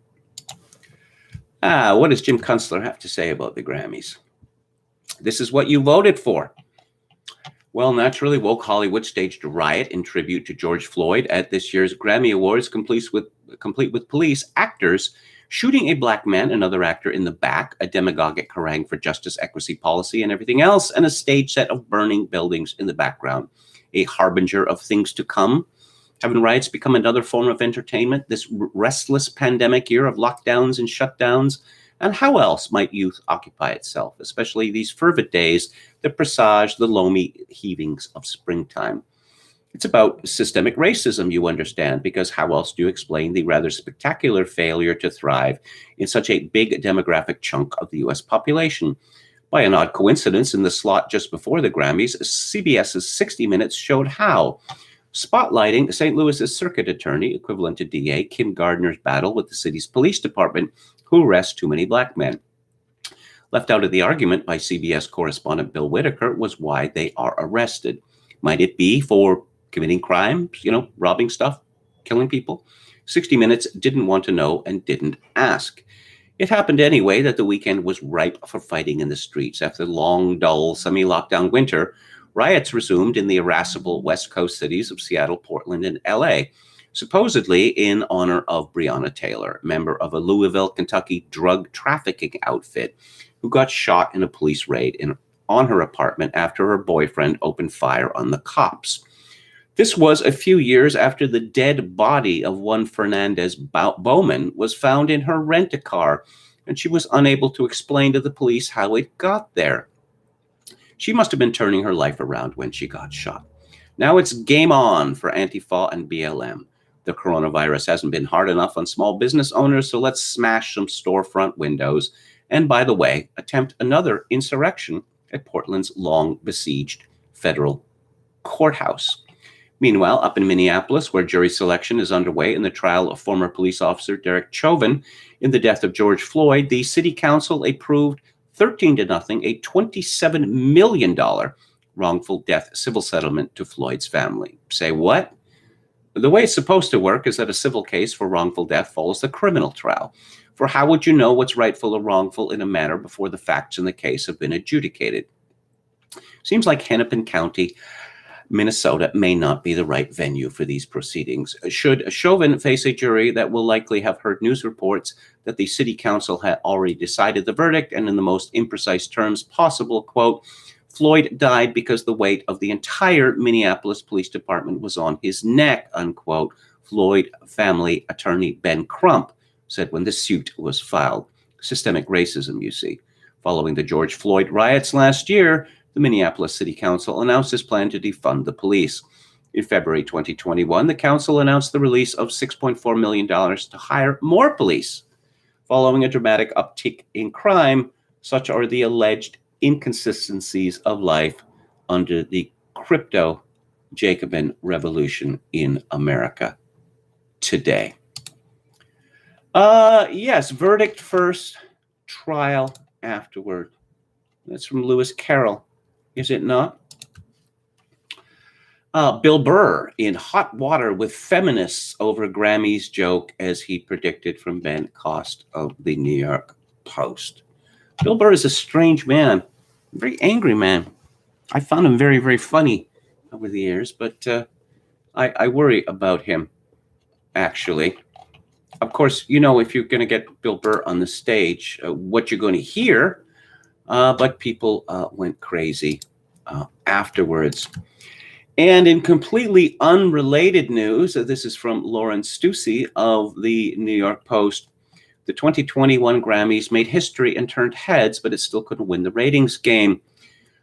What does Jim Kunstler have to say about the Grammys? This is what you voted for. Well, naturally, woke Hollywood staged a riot in tribute to George Floyd at this year's Grammy Awards, complete with police actors shooting a black man, another actor in the back, a demagogic harangue for justice, equity, policy, and everything else, and a stage set of burning buildings in the background. A harbinger of things to come. Haven't riots become another form of entertainment this restless pandemic year of lockdowns and shutdowns? And how else might youth occupy itself, especially these fervid days that presage the loamy heavings of springtime? It's about systemic racism, you understand, because how else do you explain the rather spectacular failure to thrive in such a big demographic chunk of the U.S. population? By an odd coincidence, in the slot just before the Grammys, CBS's 60 Minutes showed how, spotlighting St. Louis's circuit attorney, equivalent to DA, Kim Gardner's battle with the city's police department, who arrests too many black men. Left out of the argument by CBS correspondent Bill Whitaker was why they are arrested. Might it be for committing crimes, robbing stuff, killing people? 60 Minutes didn't want to know and didn't ask. It happened anyway that the weekend was ripe for fighting in the streets. After the long, dull, semi-lockdown winter, riots resumed in the irascible West Coast cities of Seattle, Portland, and LA, supposedly in honor of Breonna Taylor, member of a Louisville, Kentucky drug trafficking outfit, who got shot in a police raid on her apartment after her boyfriend opened fire on the cops. This was a few years after the dead body of one Fernandez Bowman was found in her rent-a-car, and she was unable to explain to the police how it got there. She must have been turning her life around when she got shot. Now it's game on for Antifa and BLM. The coronavirus hasn't been hard enough on small business owners, so let's smash some storefront windows. And by the way, attempt another insurrection at Portland's long-besieged federal courthouse. Meanwhile, up in Minneapolis, where jury selection is underway in the trial of former police officer Derek Chauvin in the death of George Floyd, the city council approved 13-0, a $27 million wrongful death civil settlement to Floyd's family. Say what? The way it's supposed to work is that a civil case for wrongful death follows the criminal trial. For how would you know what's rightful or wrongful in a matter before the facts in the case have been adjudicated? Seems like Hennepin County, Minnesota may not be the right venue for these proceedings. Should Chauvin face a jury that will likely have heard news reports that the city council had already decided the verdict, and in the most imprecise terms possible, quote, Floyd died because the weight of the entire Minneapolis Police Department was on his neck, unquote, Floyd family attorney Ben Crump said when the suit was filed. Systemic racism, you see. Following the George Floyd riots last year, the Minneapolis City Council announced its plan to defund the police. In February 2021, the council announced the release of $6.4 million to hire more police. Following a dramatic uptick in crime, such are the alleged inconsistencies of life under the crypto-Jacobin revolution in America today. Yes, verdict first, trial afterward. That's from Lewis Carroll, is it not? Bill Burr in hot water with feminists over Grammys joke, as he predicted, from Ben Cost of the New York Post. Bill Burr is a strange man, a very angry man. I found him very, very funny over the years, but I worry about him, actually. Of course, you know, if you're going to get Bill Burr on the stage, what you're going to hear, but people went crazy afterwards. And in completely unrelated news, this is from Lauren Stussy of the New York Post. The 2021 Grammys made history and turned heads, but it still couldn't win the ratings game.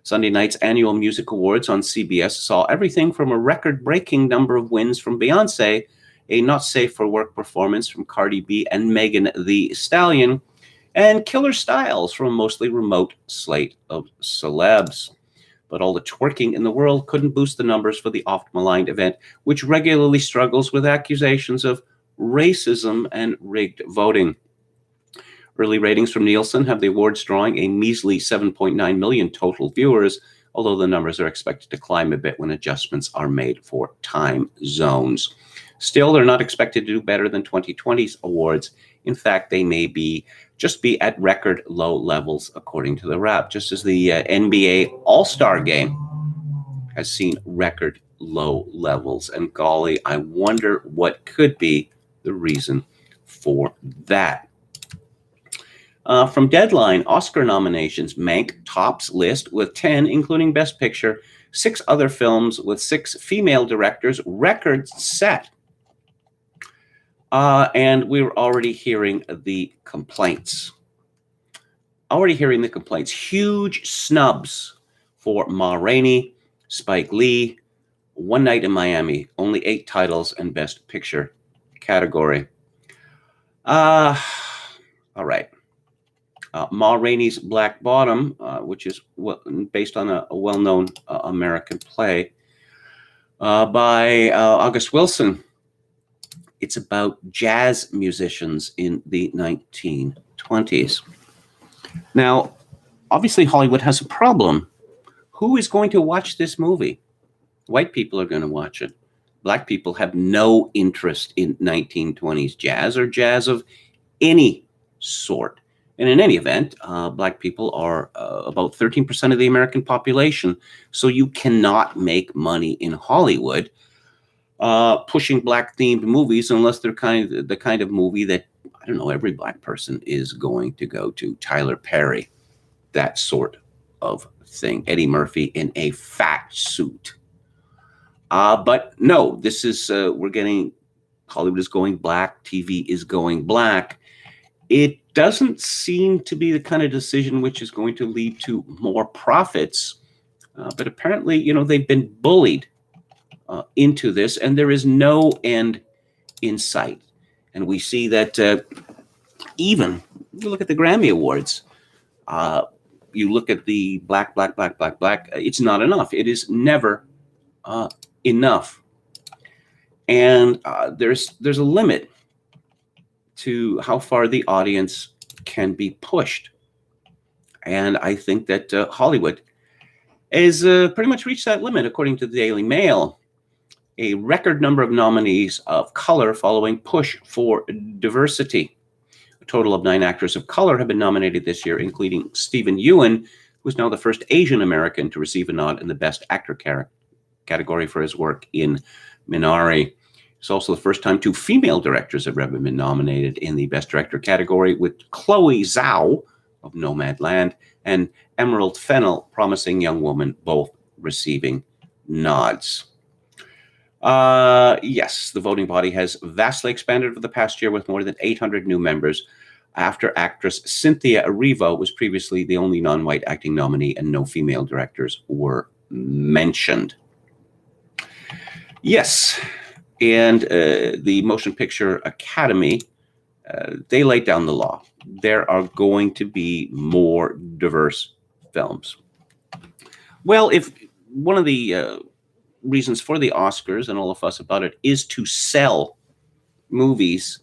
Sunday night's annual music awards on CBS saw everything from a record-breaking number of wins from Beyonce, a not safe for work performance from Cardi B and Megan Thee Stallion, and killer styles from a mostly remote slate of celebs. But all the twerking in the world couldn't boost the numbers for the oft-maligned event, which regularly struggles with accusations of racism and rigged voting. Early ratings from Nielsen have the awards drawing a measly 7.9 million total viewers, although the numbers are expected to climb a bit when adjustments are made for time zones. Still, they're not expected to do better than 2020's awards. In fact, they may just be at record low levels, according to the Wrap, just as the NBA All-Star Game has seen record low levels. And golly, I wonder what could be the reason for that. From Deadline, Oscar nominations, Mank tops list with 10, including Best Picture, 6 other films with 6 female directors, records set. And we're already hearing the complaints. Huge snubs for Ma Rainey, Spike Lee, One Night in Miami, only 8 titles and Best Picture category. All right. Ma Rainey's Black Bottom, which is based on a well-known American play by August Wilson. It's about jazz musicians in the 1920s. Now, obviously, Hollywood has a problem. Who is going to watch this movie? White people are going to watch it. Black people have no interest in 1920s jazz or jazz of any sort. And in any event, Black people are about 13% of the American population. So you cannot make money in Hollywood pushing Black-themed movies unless they're the kind of movie that, I don't know, every Black person is going to go to. Tyler Perry, that sort of thing. Eddie Murphy in a fat suit. But no, this is, Hollywood is going black, TV is going black. It doesn't seem to be the kind of decision which is going to lead to more profits. But apparently, they've been bullied into this, and there is no end in sight. And we see that even, you look at the Grammy Awards, you look at the black, it's not enough. It is never enough. And there's a limit to how far the audience can be pushed. And I think that Hollywood has pretty much reached that limit, according to the Daily Mail. A record number of nominees of color following push for diversity. A total of 9 actors of color have been nominated this year, including Stephen Ewan, who is now the first Asian American to receive a nod in the Best Actor category for his work in Minari. It's also the first time two female directors have ever been nominated in the Best Director category, with Chloe Zhao of Nomadland and Emerald Fennell, Promising Young Woman, both receiving nods. Yes, the voting body has vastly expanded over the past year with more than 800 new members, after actress Cynthia Erivo was previously the only non-white acting nominee and no female directors were mentioned. Yes, and the Motion Picture Academy, they laid down the law. There are going to be more diverse films. Well, if one of the reasons for the Oscars and all the fuss about it is to sell movies,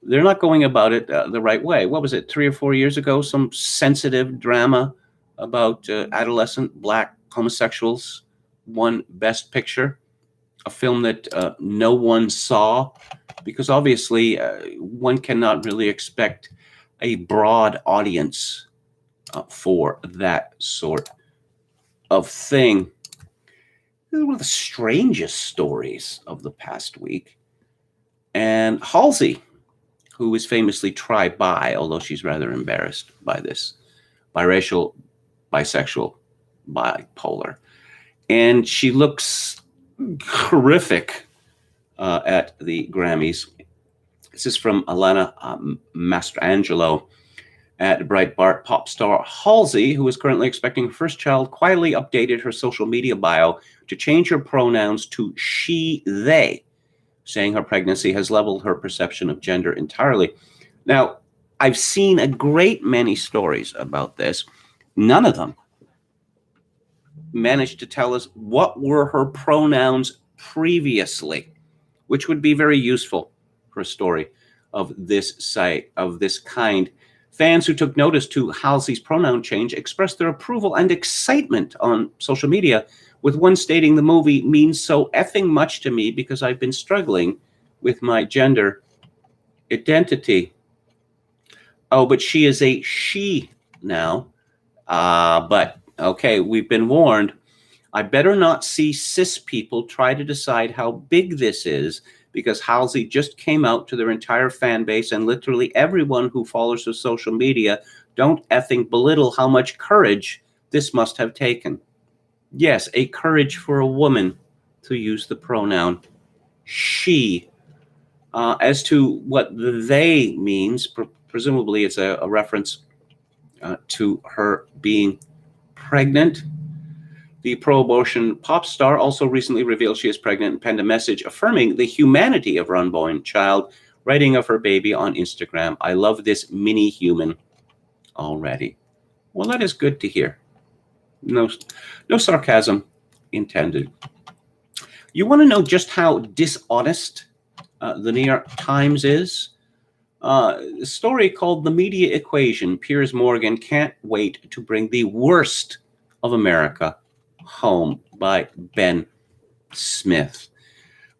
they're not going about it the right way. What was it, 3 or 4 years ago? Some sensitive drama about adolescent black homosexuals won Best Picture, a film that no one saw, because obviously one cannot really expect a broad audience for that sort of thing. This is one of the strangest stories of the past week. And Halsey, who is famously tri-bi, although she's rather embarrassed by this, biracial, bisexual, bipolar. And she looks horrific at the Grammys. This is from Alana Mastrangelo at Breitbart. Pop star Halsey, who is currently expecting her first child, quietly updated her social media bio to change her pronouns to she, they, saying her pregnancy has leveled her perception of gender entirely. Now, I've seen a great many stories about this. None of them managed to tell us what were her pronouns previously, which would be very useful for a story of this kind. Fans who took notice to Halsey's pronoun change expressed their approval and excitement on social media, with one stating, "The movie means so effing much to me because I've been struggling with my gender identity." Oh, but she is a she now. But okay, we've been warned. I better not see cis people try to decide how big this is, because Halsey just came out to their entire fan base and literally everyone who follows her social media. Don't effing belittle how much courage this must have taken. Yes, a courage for a woman to use the pronoun she. As to what the they means, presumably it's a reference to her being pregnant. The pro-abortion pop star also recently revealed she is pregnant and penned a message affirming the humanity of her unborn child, writing of her baby on Instagram, "I love this mini human already." Well, that is good to hear. No sarcasm intended. You want to know just how dishonest the New York Times is? A story called "The Media Equation." Piers Morgan can't wait to bring the worst of America home, by Ben Smith.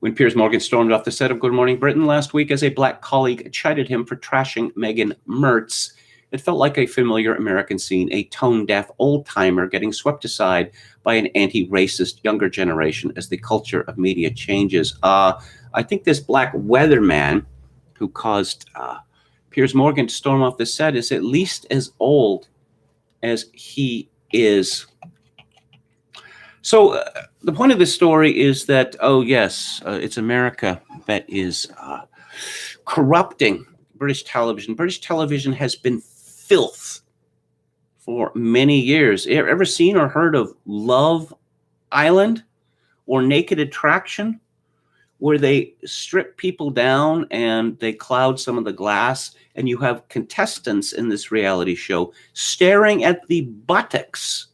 When Piers Morgan stormed off the set of Good Morning Britain last week as a black colleague chided him for trashing Megan Mertz, it felt like a familiar American scene, a tone-deaf old-timer getting swept aside by an anti-racist younger generation as the culture of media changes. I think this black weatherman who caused Piers Morgan to storm off the set is at least as old as he is. So the point of this story is that, oh yes, it's America that is corrupting British television. British television has been filth for many years. Ever seen or heard of Love Island or Naked Attraction, where they strip people down and they cloud some of the glass, and you have contestants in this reality show staring at the buttocks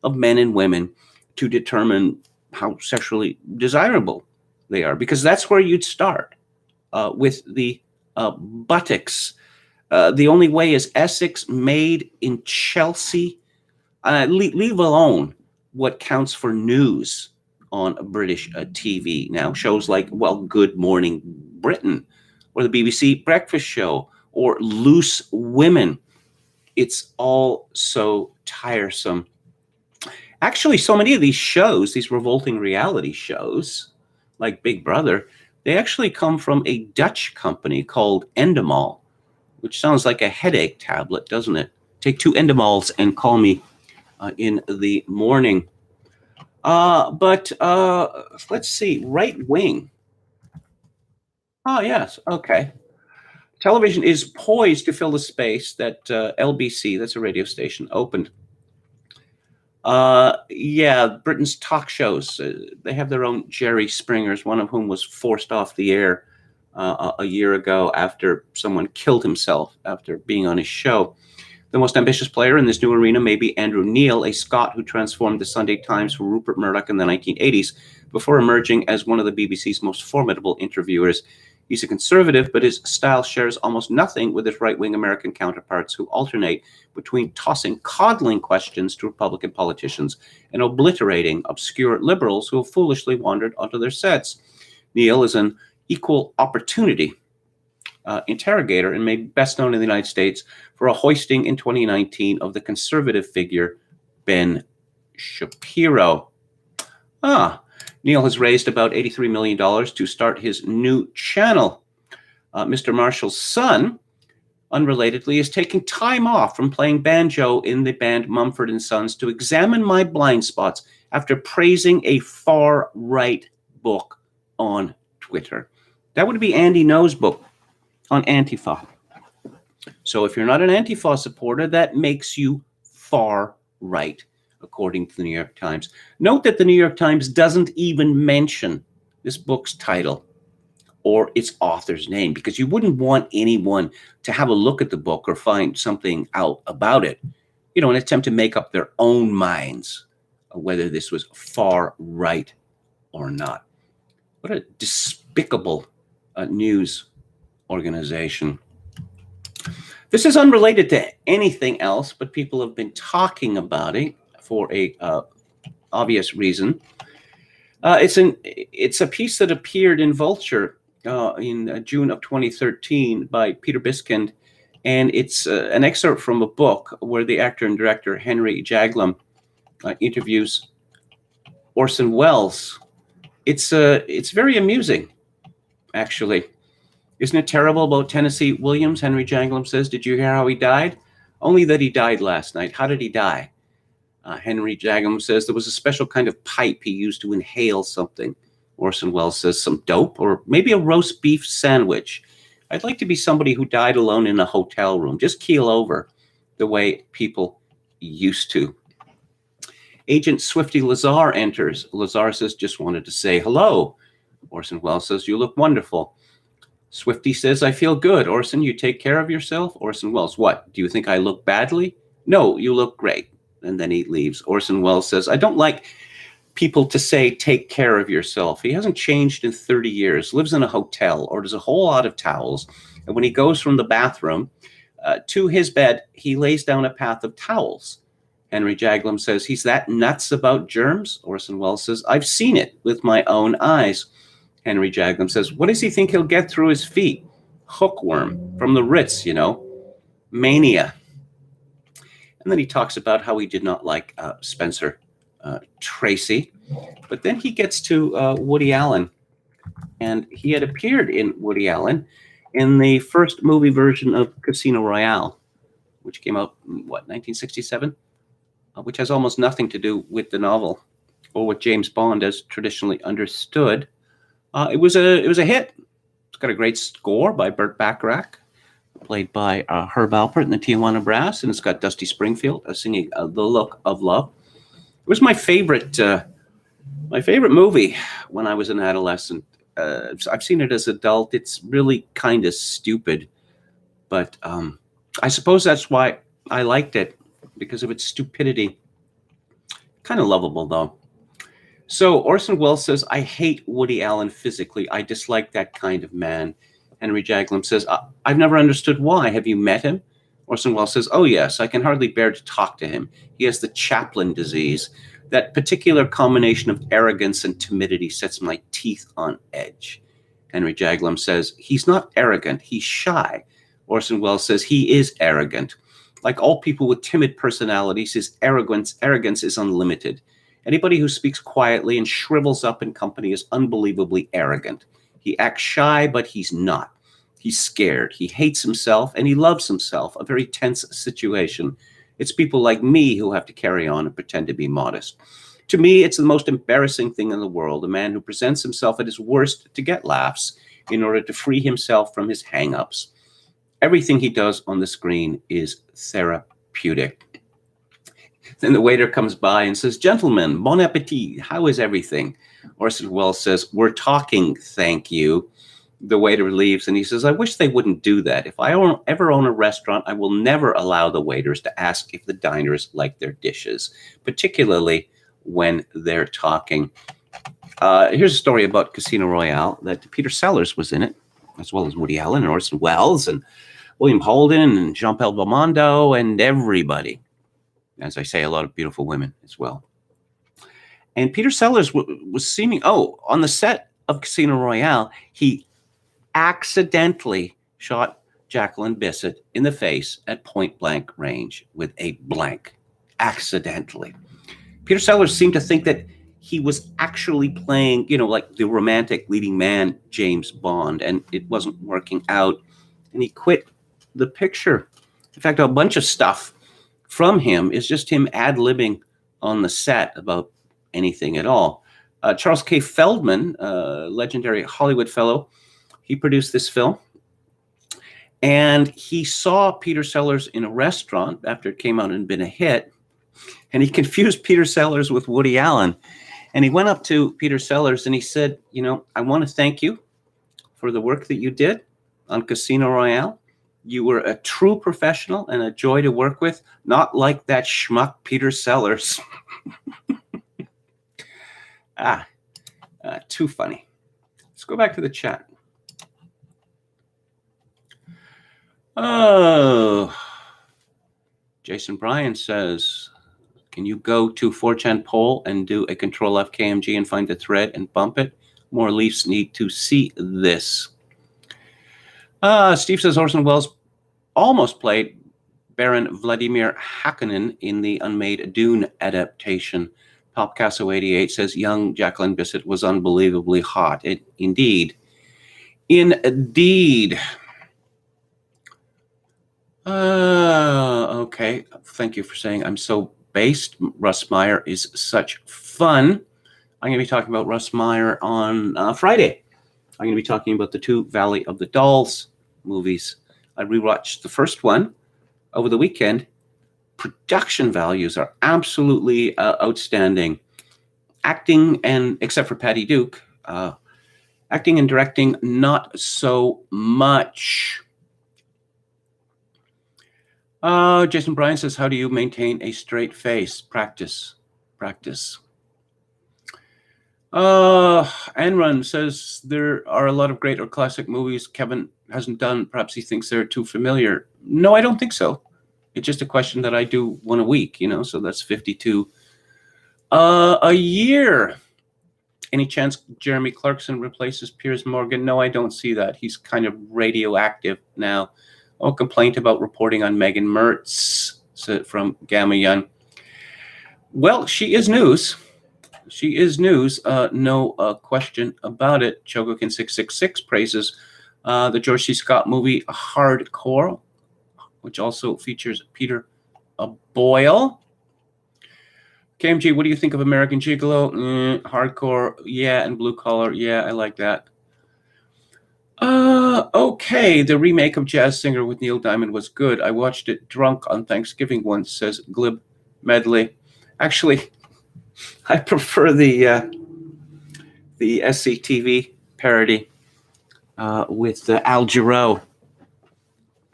of men and women to determine how sexually desirable they are, because that's where you'd start, with the buttocks. The only way is Essex, made in Chelsea. Leave alone what counts for news on British TV now. Shows like, well, Good Morning Britain, or the BBC Breakfast Show, or Loose Women. It's all so tiresome Actually, so many of these shows, these revolting reality shows, like Big Brother, they actually come from a Dutch company called Endemol, which sounds like a headache tablet, doesn't it? Take 2 Endemols and call me in the morning. But let's see, right wing. Oh, yes, okay. Television is poised to fill the space that LBC, that's a radio station, opened. Yeah, Britain's talk shows, they have their own Jerry Springers, one of whom was forced off the air a year ago after someone killed himself after being on his show. The most ambitious player in this new arena may be Andrew Neil, a Scot who transformed the Sunday Times for Rupert Murdoch in the 1980s before emerging as one of the BBC's most formidable interviewers. He's a conservative, but his style shares almost nothing with his right-wing American counterparts who alternate between tossing coddling questions to Republican politicians and obliterating obscure liberals who have foolishly wandered onto their sets. Neil is an equal opportunity interrogator and made best known in the United States for a hoisting in 2019 of the conservative figure Ben Shapiro. Neil has raised about $83 million to start his new channel. Mr. Marshall's son, unrelatedly, is taking time off from playing banjo in the band Mumford & Sons to examine my blind spots after praising a far-right book on Twitter. That would be Andy No's book on Antifa. So if you're not an Antifa supporter, that makes you far-right, according to the New York Times. Note that the New York Times doesn't even mention this book's title or its author's name, because you wouldn't want anyone to have a look at the book or find something out about it, in an attempt to make up their own minds whether this was far-right or not. What a despicable news organization. This is unrelated to anything else, but people have been talking about it for a obvious reason. It's a piece that appeared in Vulture in June of 2013 by Peter Biskind, and it's an excerpt from a book where the actor and director Henry Jaglom interviews Orson Welles. It's very amusing, actually. Isn't it terrible about Tennessee Williams? Henry Jaglom says, did you hear how he died? Only that he died last night. How did he die? Henry Jaglom says there was a special kind of pipe he used to inhale something. Orson Welles says some dope or maybe a roast beef sandwich. I'd like to be somebody who died alone in a hotel room. Just keel over the way people used to. Agent Swifty Lazar enters. Lazar says, just wanted to say hello. Orson Welles says, you look wonderful. Swifty says, I feel good. Orson, you take care of yourself? Orson Welles, what? Do you think I look badly? No, you look great. And then he leaves. Orson Welles says, I don't like people to say, take care of yourself. He hasn't changed in 30 years, lives in a hotel, orders a whole lot of towels. And when he goes from the bathroom to his bed, he lays down a path of towels. Henry Jaglom says, he's that nuts about germs? Orson Welles says, I've seen it with my own eyes. Henry Jaglom says, what does he think he'll get through his feet? Hookworm from the Ritz, mania. And then he talks about how he did not like Spencer Tracy. But then he gets to Woody Allen. And he had appeared in Woody Allen in the first movie version of Casino Royale, which came out, 1967? Which has almost nothing to do with the novel or with James Bond as traditionally understood. It was a hit. It's got a great score by Burt Bacharach, played by Herb Alpert and the Tijuana Brass, and it's got Dusty Springfield singing "The Look of Love." It was my favorite movie when I was an adolescent. I've seen it as an adult. It's really kind of stupid, but I suppose that's why I liked it, because of its stupidity. Kind of lovable, though. So Orson Welles says, I hate Woody Allen physically. I dislike that kind of man. Henry Jaglom says, I've never understood why. Have you met him? Orson Welles says, oh, yes, I can hardly bear to talk to him. He has the Chaplin disease. That particular combination of arrogance and timidity sets my teeth on edge. Henry Jaglom says, he's not arrogant. He's shy. Orson Welles says, he is arrogant. Like all people with timid personalities, his arrogance is unlimited. Anybody who speaks quietly and shrivels up in company is unbelievably arrogant. He acts shy, but he's not. He's scared. He hates himself and he loves himself, a very tense situation. It's people like me who have to carry on and pretend to be modest. To me, it's the most embarrassing thing in the world, a man who presents himself at his worst to get laughs in order to free himself from his hang-ups. Everything he does on the screen is therapeutic. Then the waiter comes by and says, "Gentlemen, bon appetit. How is everything?" Orson Welles says, "We're talking, thank you." The waiter leaves and he says, "I wish they wouldn't do that. If I ever own a restaurant, I will never allow the waiters to ask if the diners like their dishes, particularly when they're talking." Here's a story about Casino Royale that Peter Sellers was in it, as well as Woody Allen and Orson Welles and William Holden and Jean-Paul Belmondo and everybody. As I say, a lot of beautiful women as well. And Peter Sellers was seeming, on the set of Casino Royale, he accidentally shot Jacqueline Bisset in the face at point blank range with a blank. Accidentally. Peter Sellers seemed to think that he was actually playing, like the romantic leading man, James Bond, and it wasn't working out. And he quit the picture. In fact, a bunch of stuff from him is just him ad-libbing on the set about anything at all. Charles K. Feldman, legendary Hollywood fellow, he produced this film. And he saw Peter Sellers in a restaurant after it came out and been a hit. And he confused Peter Sellers with Woody Allen. And he went up to Peter Sellers and he said, "I want to thank you for the work that you did on Casino Royale. You were a true professional and a joy to work with, not like that schmuck Peter Sellers." Too funny. Let's go back to the chat. Oh, Jason Bryan says, "Can you go to 4chan poll and do a Control F KMG and find the thread and bump it? More Leafs need to see this." Steve says Orson Welles almost played Baron Vladimir Hakonen in the unmade Dune adaptation. Popcasso88 says young Jacqueline Bisset was unbelievably hot. Indeed. Okay. Thank you for saying I'm so based. Russ Meyer is such fun. I'm going to be talking about Russ Meyer on Friday. I'm going to be talking about the two Valley of the Dolls movies. I rewatched the first one over the weekend. Production values are absolutely outstanding. Acting, and except for Patty Duke, acting and directing, not so much. Jason Bryan says, "How do you maintain a straight face?" Practice. Anrun says there are a lot of great or classic movies Kevin hasn't done. Perhaps he thinks they're too familiar. No, I don't think so. It's just a question that I do one a week, so that's 52 a year. Any chance Jeremy Clarkson replaces Piers Morgan? No, I don't see that. He's kind of radioactive now. Complaint about reporting on Megan Mertz from Gamma Yun. Well, she is news. No question about it. Chogokin666 praises the George C. Scott movie Hardcore, which also features Peter Boyle. KMG, what do you think of American Gigolo? Hardcore, yeah, and Blue Collar, yeah, I like that. Okay, the remake of Jazz Singer with Neil Diamond was good. I watched it drunk on Thanksgiving once, says Glib Medley. Actually, I prefer the SCTV parody with Al Jarreau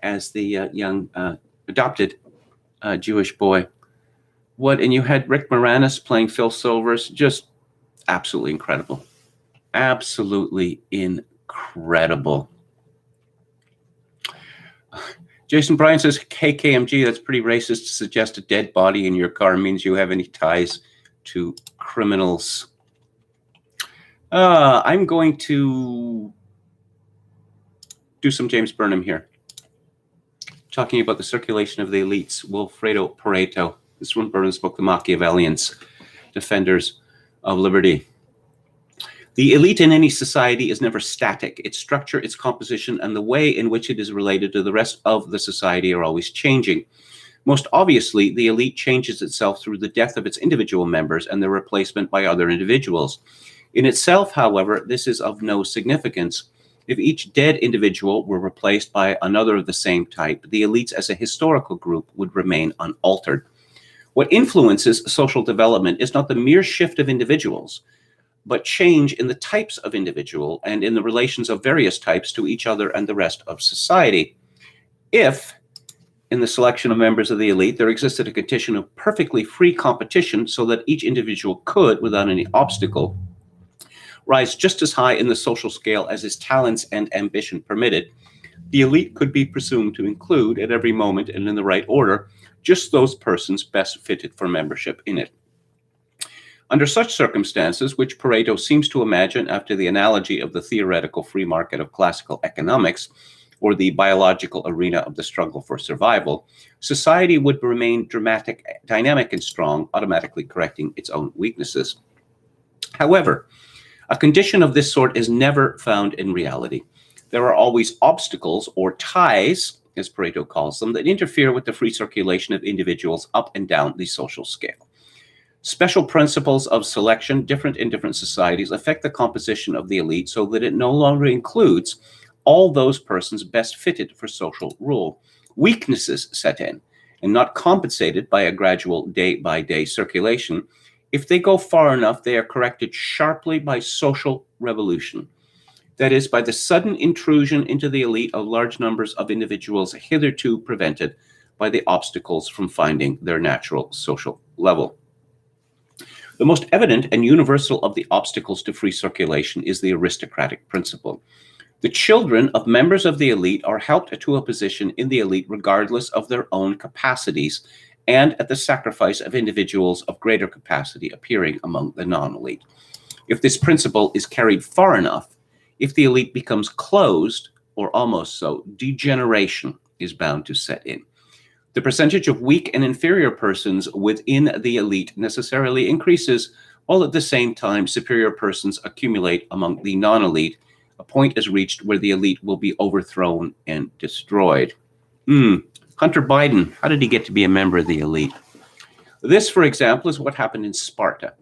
as the young adopted Jewish boy. And you had Rick Moranis playing Phil Silvers. Just absolutely incredible. Absolutely incredible. Jason Bryan says, KMG, that's pretty racist to suggest a dead body in your car means you have any ties to criminals. I'm going to do some James Burnham here. Talking about the circulation of the elites, Wilfredo Pareto. This one, Burnham's book, The Machiavellians. defenders of liberty. The elite in any society is never static. Its structure, its composition, and the way in which it is related to the rest of the society are always changing. Most obviously, the elite changes itself through the death of its individual members and their replacement by other individuals. In itself, however, this is of no significance. If each dead individual were replaced by another of the same type, the elites as a historical group would remain unaltered. What influences social development is not the mere shift of individuals, but change in the types of individual and in the relations of various types to each other and the rest of society. If, in the selection of members of the elite, there existed a condition of perfectly free competition so that each individual could, without any obstacle, rise just as high in the social scale as his talents and ambition permitted, the elite could be presumed to include, at every moment and in the right order, just those persons best fitted for membership in it. Under such circumstances, which Pareto seems to imagine after the analogy of the theoretical free market of classical economics, or the biological arena of the struggle for survival, society would remain dynamic and strong, automatically correcting its own weaknesses. However, a condition of this sort is never found in reality. There are always obstacles, or ties, as Pareto calls them, that interfere with the free circulation of individuals up and down the social scale. Special principles of selection, different in different societies, affect the composition of the elite so that it no longer includes all those persons best fitted for social rule. Weaknesses set in, and not compensated by a gradual day-by-day circulation. If they go far enough, they are corrected sharply by social revolution. That is, by the sudden intrusion into the elite of large numbers of individuals hitherto prevented by the obstacles from finding their natural social level. The most evident and universal of the obstacles to free circulation is the aristocratic principle. The children of members of the elite are helped to a position in the elite regardless of their own capacities and at the sacrifice of individuals of greater capacity appearing among the non-elite. If this principle is carried far enough, if the elite becomes closed, or almost so, degeneration is bound to set in. The percentage of weak and inferior persons within the elite necessarily increases, while at the same time superior persons accumulate among the non-elite. A point is reached where the elite will be overthrown and destroyed. Hunter Biden, how did he get to be a member of the elite? This, for example, is what happened in Sparta.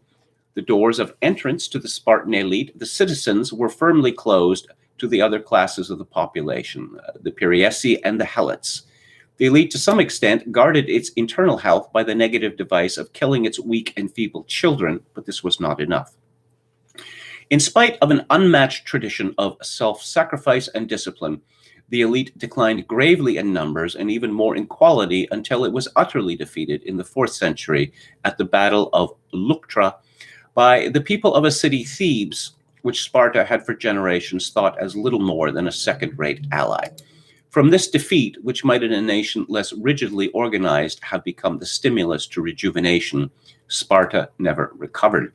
The doors of entrance to the Spartan elite, the citizens, were firmly closed to the other classes of the population, the Piraeus and the Helots. The elite, to some extent, guarded its internal health by the negative device of killing its weak and feeble children, but this was not enough. In spite of an unmatched tradition of self-sacrifice and discipline, the elite declined gravely in numbers and even more in quality until it was utterly defeated in the 4th century at the Battle of Leuctra by the people of a city, Thebes, which Sparta had for generations thought as little more than a second-rate ally. From this defeat, which might in a nation less rigidly organized have become the stimulus to rejuvenation, Sparta never recovered.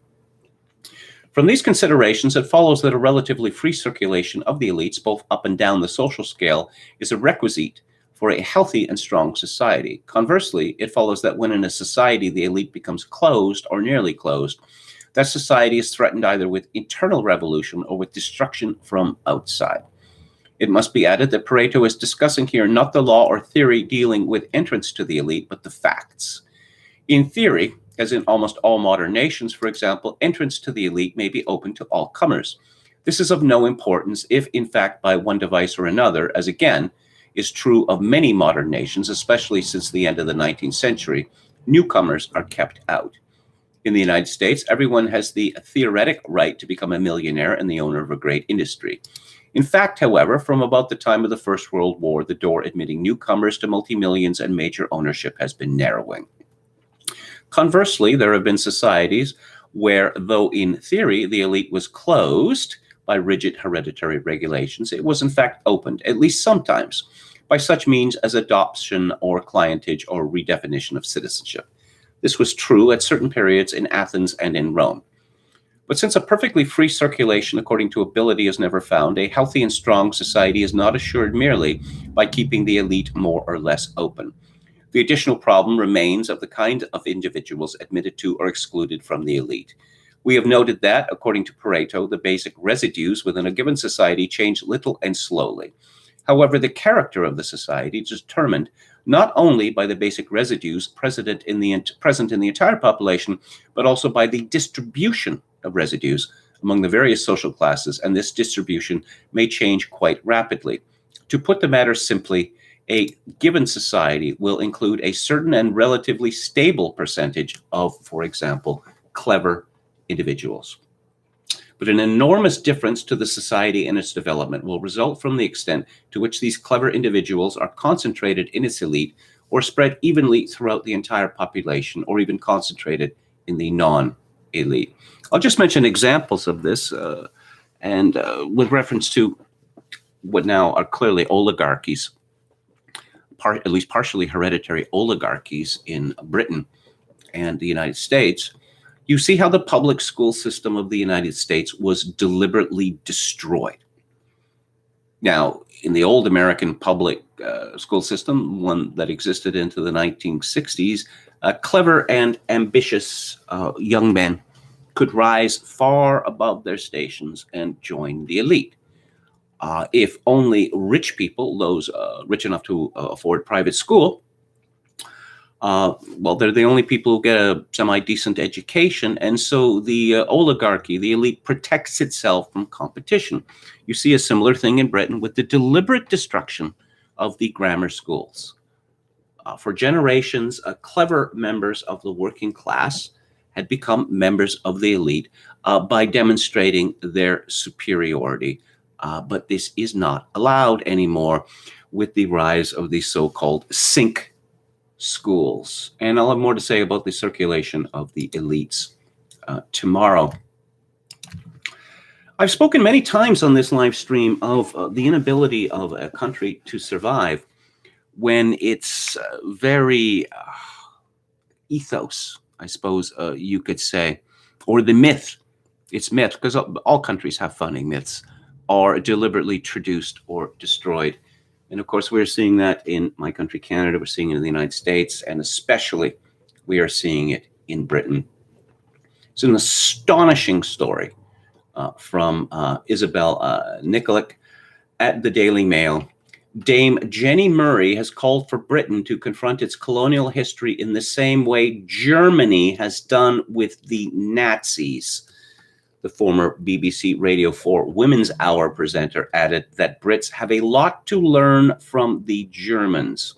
From these considerations, it follows that a relatively free circulation of the elites, both up and down the social scale, is a requisite for a healthy and strong society. Conversely, it follows that when in a society the elite becomes closed or nearly closed, that society is threatened either with internal revolution or with destruction from outside. It must be added that Pareto is discussing here not the law or theory dealing with entrance to the elite, but the facts. In theory, as in almost all modern nations, for example, entrance to the elite may be open to all comers. This is of no importance if, in fact, by one device or another, as again is true of many modern nations, especially since the end of the 19th century, newcomers are kept out. In the United States, everyone has the theoretic right to become a millionaire and the owner of a great industry. In fact, however, from about the time of the First World War, the door admitting newcomers to multi-millions and major ownership has been narrowing. Conversely, there have been societies where, though in theory the elite was closed by rigid hereditary regulations, it was in fact opened, at least sometimes, by such means as adoption or clientage or redefinition of citizenship. This was true at certain periods in Athens and in Rome. But since a perfectly free circulation according to ability is never found, a healthy and strong society is not assured merely by keeping the elite more or less open. The additional problem remains of the kind of individuals admitted to or excluded from the elite. We have noted that, according to Pareto, the basic residues within a given society change little and slowly. However, the character of the society is determined not only by the basic residues present in the entire population, but also by the distribution of residues among the various social classes, and this distribution may change quite rapidly. To put the matter simply, a given society will include a certain and relatively stable percentage of, for example, clever individuals. But an enormous difference to the society and its development will result from the extent to which these clever individuals are concentrated in its elite or spread evenly throughout the entire population, or even concentrated in the non-elite. I'll just mention examples of this with reference to what now are clearly oligarchies, at least partially hereditary oligarchies in Britain and the United States. You see how the public school system of the United States was deliberately destroyed. Now, in the old American public school system, one that existed into the 1960s, clever and ambitious young men could rise far above their stations and join the elite. If only rich people, those rich enough to afford private school, well, they're the only people who get a semi-decent education, and so the oligarchy, the elite, protects itself from competition. You see a similar thing in Britain with the deliberate destruction of the grammar schools. For generations, clever members of the working class had become members of the elite by demonstrating their superiority. But this is not allowed anymore with the rise of the so-called sink schools. And I'll have more to say about the circulation of the elites tomorrow. I've spoken many times on this live stream of the inability of a country to survive when its very ethos, I suppose you could say, or the myth, its myth, because all countries have founding myths, are deliberately traduced or destroyed. And of course, we're seeing that in my country, Canada. We're seeing it in the United States, and especially we are seeing it in Britain. It's an astonishing story from Isabel Nikolic at the Daily Mail. Dame Jenny Murray has called for Britain to confront its colonial history in the same way Germany has done with the Nazis. The former BBC Radio 4 Women's Hour presenter added that Brits have a lot to learn from the Germans.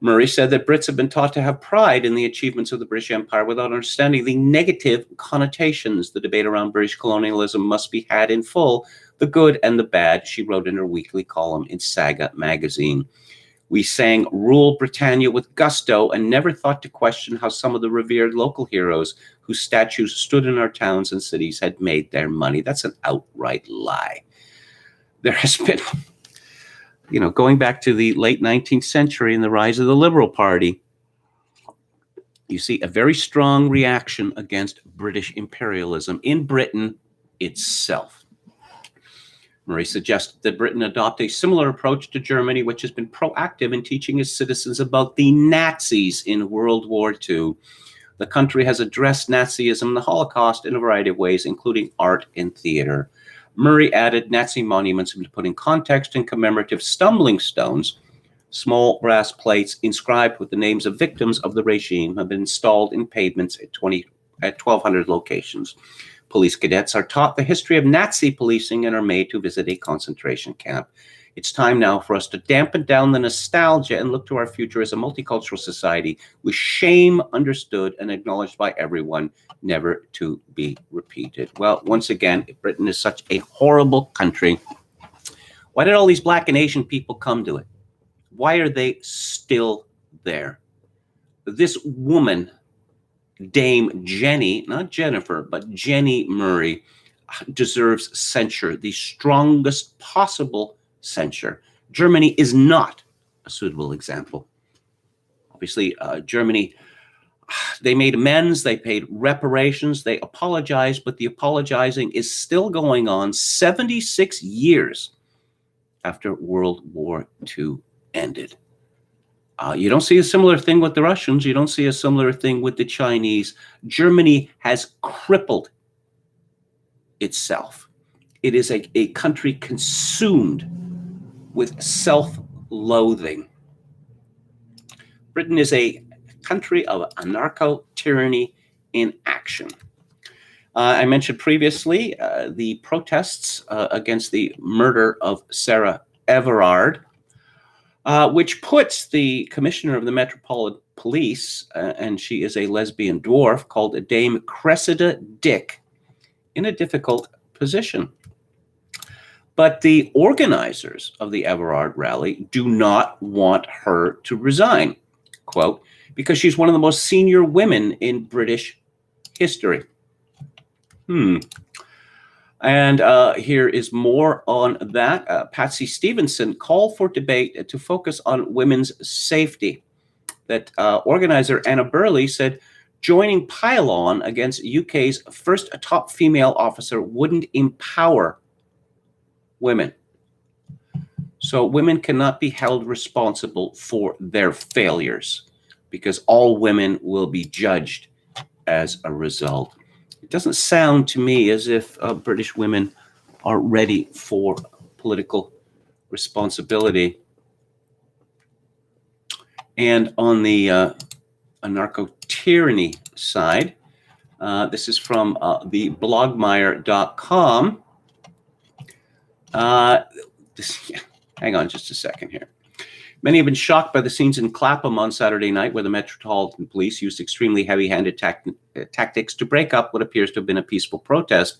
Murray said that Brits have been taught to have pride in the achievements of the British Empire without understanding the negative connotations. The debate around British colonialism must be had in full, the good and the bad, she wrote in her weekly column in Saga magazine. We sang Rule Britannia with gusto and never thought to question how some of the revered local heroes whose statues stood in our towns and cities had made their money. That's an outright lie. There has been, going back to the late 19th century and the rise of the Liberal Party, you see a very strong reaction against British imperialism in Britain itself. Murray suggested that Britain adopt a similar approach to Germany, which has been proactive in teaching its citizens about the Nazis in World War II. The country has addressed Nazism and the Holocaust in a variety of ways, including art and theater. Murray added Nazi monuments have been put in context and commemorative stumbling stones. Small brass plates inscribed with the names of victims of the regime have been installed in pavements at 1,200 locations. Police cadets are taught the history of Nazi policing and are made to visit a concentration camp. It's time now for us to dampen down the nostalgia and look to our future as a multicultural society with shame understood and acknowledged by everyone, never to be repeated. Well, once again, if Britain is such a horrible country, why did all these Black and Asian people come to it? Why are they still there? This woman, Dame Jenny, not Jennifer, but Jenny Murray, deserves censure, the strongest possible censure. Germany is not a suitable example. Obviously, Germany, they made amends, they paid reparations, they apologized, but the apologizing is still going on 76 years after World War II ended. You don't see a similar thing with the Russians. You don't see a similar thing with the Chinese. Germany has crippled itself. It is a country consumed with self-loathing. Britain is a country of anarcho-tyranny in action. I mentioned previously the protests against the murder of Sarah Everard, which puts the commissioner of the Metropolitan Police, and she is a lesbian dwarf called Dame Cressida Dick, in a difficult position. But the organizers of the Everard rally do not want her to resign, quote, because she's one of the most senior women in British history. And here is more on that. Patsy Stevenson called for debate to focus on women's safety. That organizer Anna Burley said joining pile-on against UK's first top female officer wouldn't empower women. So women cannot be held responsible for their failures because all women will be judged as a result. It doesn't sound to me as if British women are ready for political responsibility. And on the anarcho-tyranny side, this is from the blogmire.com. Hang on just a second here. Many have been shocked by the scenes in Clapham on Saturday night, where the Metropolitan Police used extremely heavy-handed tactics to break up what appears to have been a peaceful protest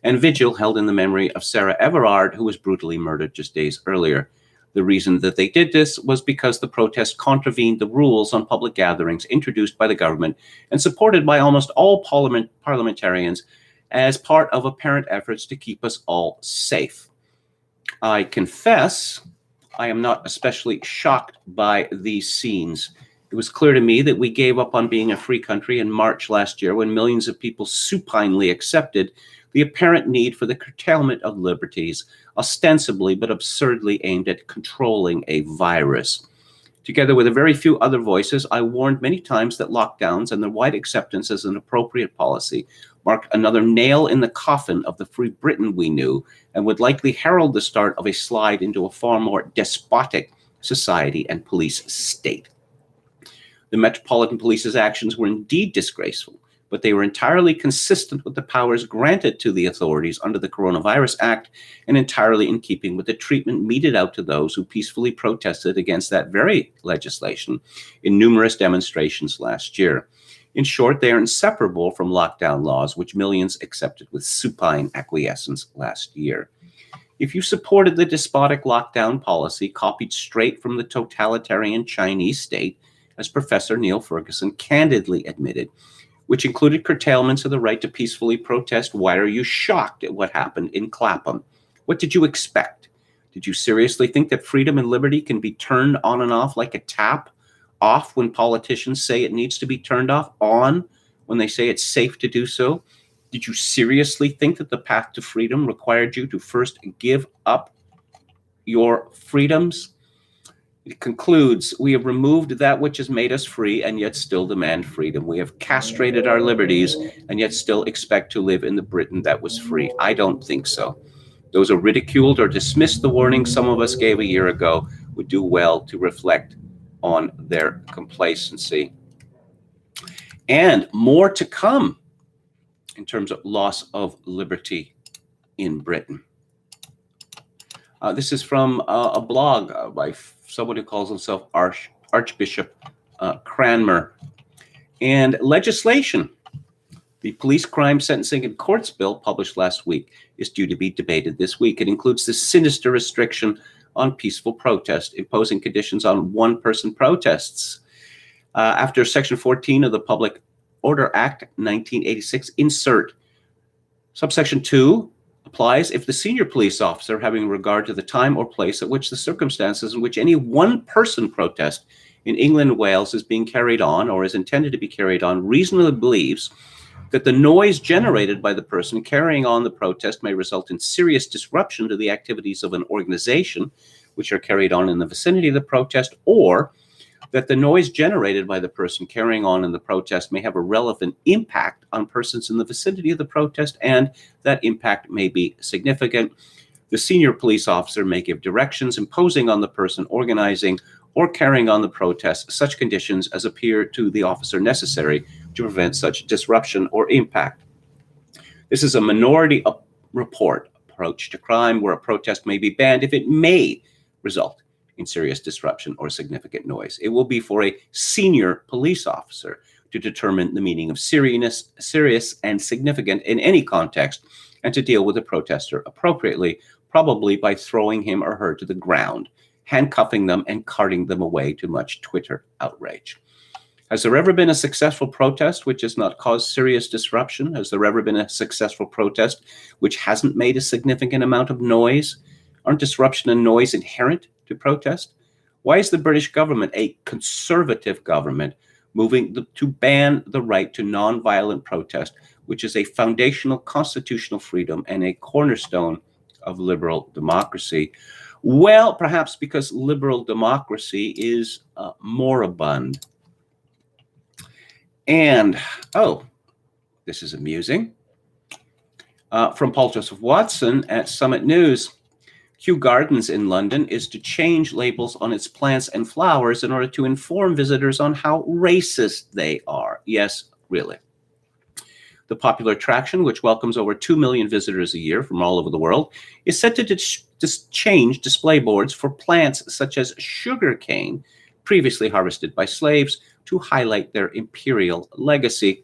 and vigil held in the memory of Sarah Everard, who was brutally murdered just days earlier. The reason that they did this was because the protest contravened the rules on public gatherings introduced by the government and supported by almost all parliamentarians as part of apparent efforts to keep us all safe. I confess I am not especially shocked by these scenes. It was clear to me that we gave up on being a free country in March last year when millions of people supinely accepted the apparent need for the curtailment of liberties, ostensibly but absurdly aimed at controlling a virus. Together with a very few other voices, I warned many times that lockdowns and their wide acceptance as an appropriate policy marked another nail in the coffin of the free Britain we knew and would likely herald the start of a slide into a far more despotic society and police state. The Metropolitan Police's actions were indeed disgraceful, but they were entirely consistent with the powers granted to the authorities under the Coronavirus Act and entirely in keeping with the treatment meted out to those who peacefully protested against that very legislation in numerous demonstrations last year. In short, they are inseparable from lockdown laws, which millions accepted with supine acquiescence last year. If you supported the despotic lockdown policy copied straight from the totalitarian Chinese state, as Professor Neil Ferguson candidly admitted, which included curtailments of the right to peacefully protest, why are you shocked at what happened in Clapham? What did you expect? Did you seriously think that freedom and liberty can be turned on and off like a tap? Off when politicians say it needs to be turned off, on when they say it's safe to do so? Did you seriously think that the path to freedom required you to first give up your freedoms? It concludes, we have removed that which has made us free and yet still demand freedom. We have castrated our liberties and yet still expect to live in the Britain that was free. I don't think so. Those who ridiculed or dismissed the warning some of us gave a year ago would do well to reflect on their complacency. And more to come in terms of loss of liberty in Britain. This is from a blog by someone who calls himself Archbishop Cranmer. And legislation, the police crime sentencing and courts bill published last week, is due to be debated this week. It includes the sinister restriction on peaceful protest, imposing conditions on one-person protests. After Section 14 of the Public Order Act 1986, insert subsection 2 applies if the senior police officer, having regard to the time or place at which the circumstances in which any one-person protest in England and Wales is being carried on or is intended to be carried on, reasonably believes that the noise generated by the person carrying on the protest may result in serious disruption to the activities of an organization which are carried on in the vicinity of the protest, or that the noise generated by the person carrying on in the protest may have a relevant impact on persons in the vicinity of the protest, and that impact may be significant. The senior police officer may give directions imposing on the person organizing or carrying on the protest such conditions as appear to the officer necessary to prevent such disruption or impact. This is a minority report approach to crime, where a protest may be banned if it may result in serious disruption or significant noise. It will be for a senior police officer to determine the meaning of serious and significant in any context, and to deal with the protester appropriately, probably by throwing him or her to the ground, handcuffing them, and carting them away to much Twitter outrage. Has there ever been a successful protest which has not caused serious disruption? Has there ever been a successful protest which hasn't made a significant amount of noise? Aren't disruption and noise inherent to protest? Why is the British government, a conservative government, moving to ban the right to nonviolent protest, which is a foundational constitutional freedom and a cornerstone of liberal democracy? Well, perhaps because liberal democracy is moribund. And, oh, this is amusing. From Paul Joseph Watson at Summit News. Kew Gardens in London is to change labels on its plants and flowers in order to inform visitors on how racist they are. Yes, really. The popular attraction, which welcomes over 2 million visitors a year from all over the world, is set to change display boards for plants such as sugarcane, previously harvested by slaves, to highlight their imperial legacy.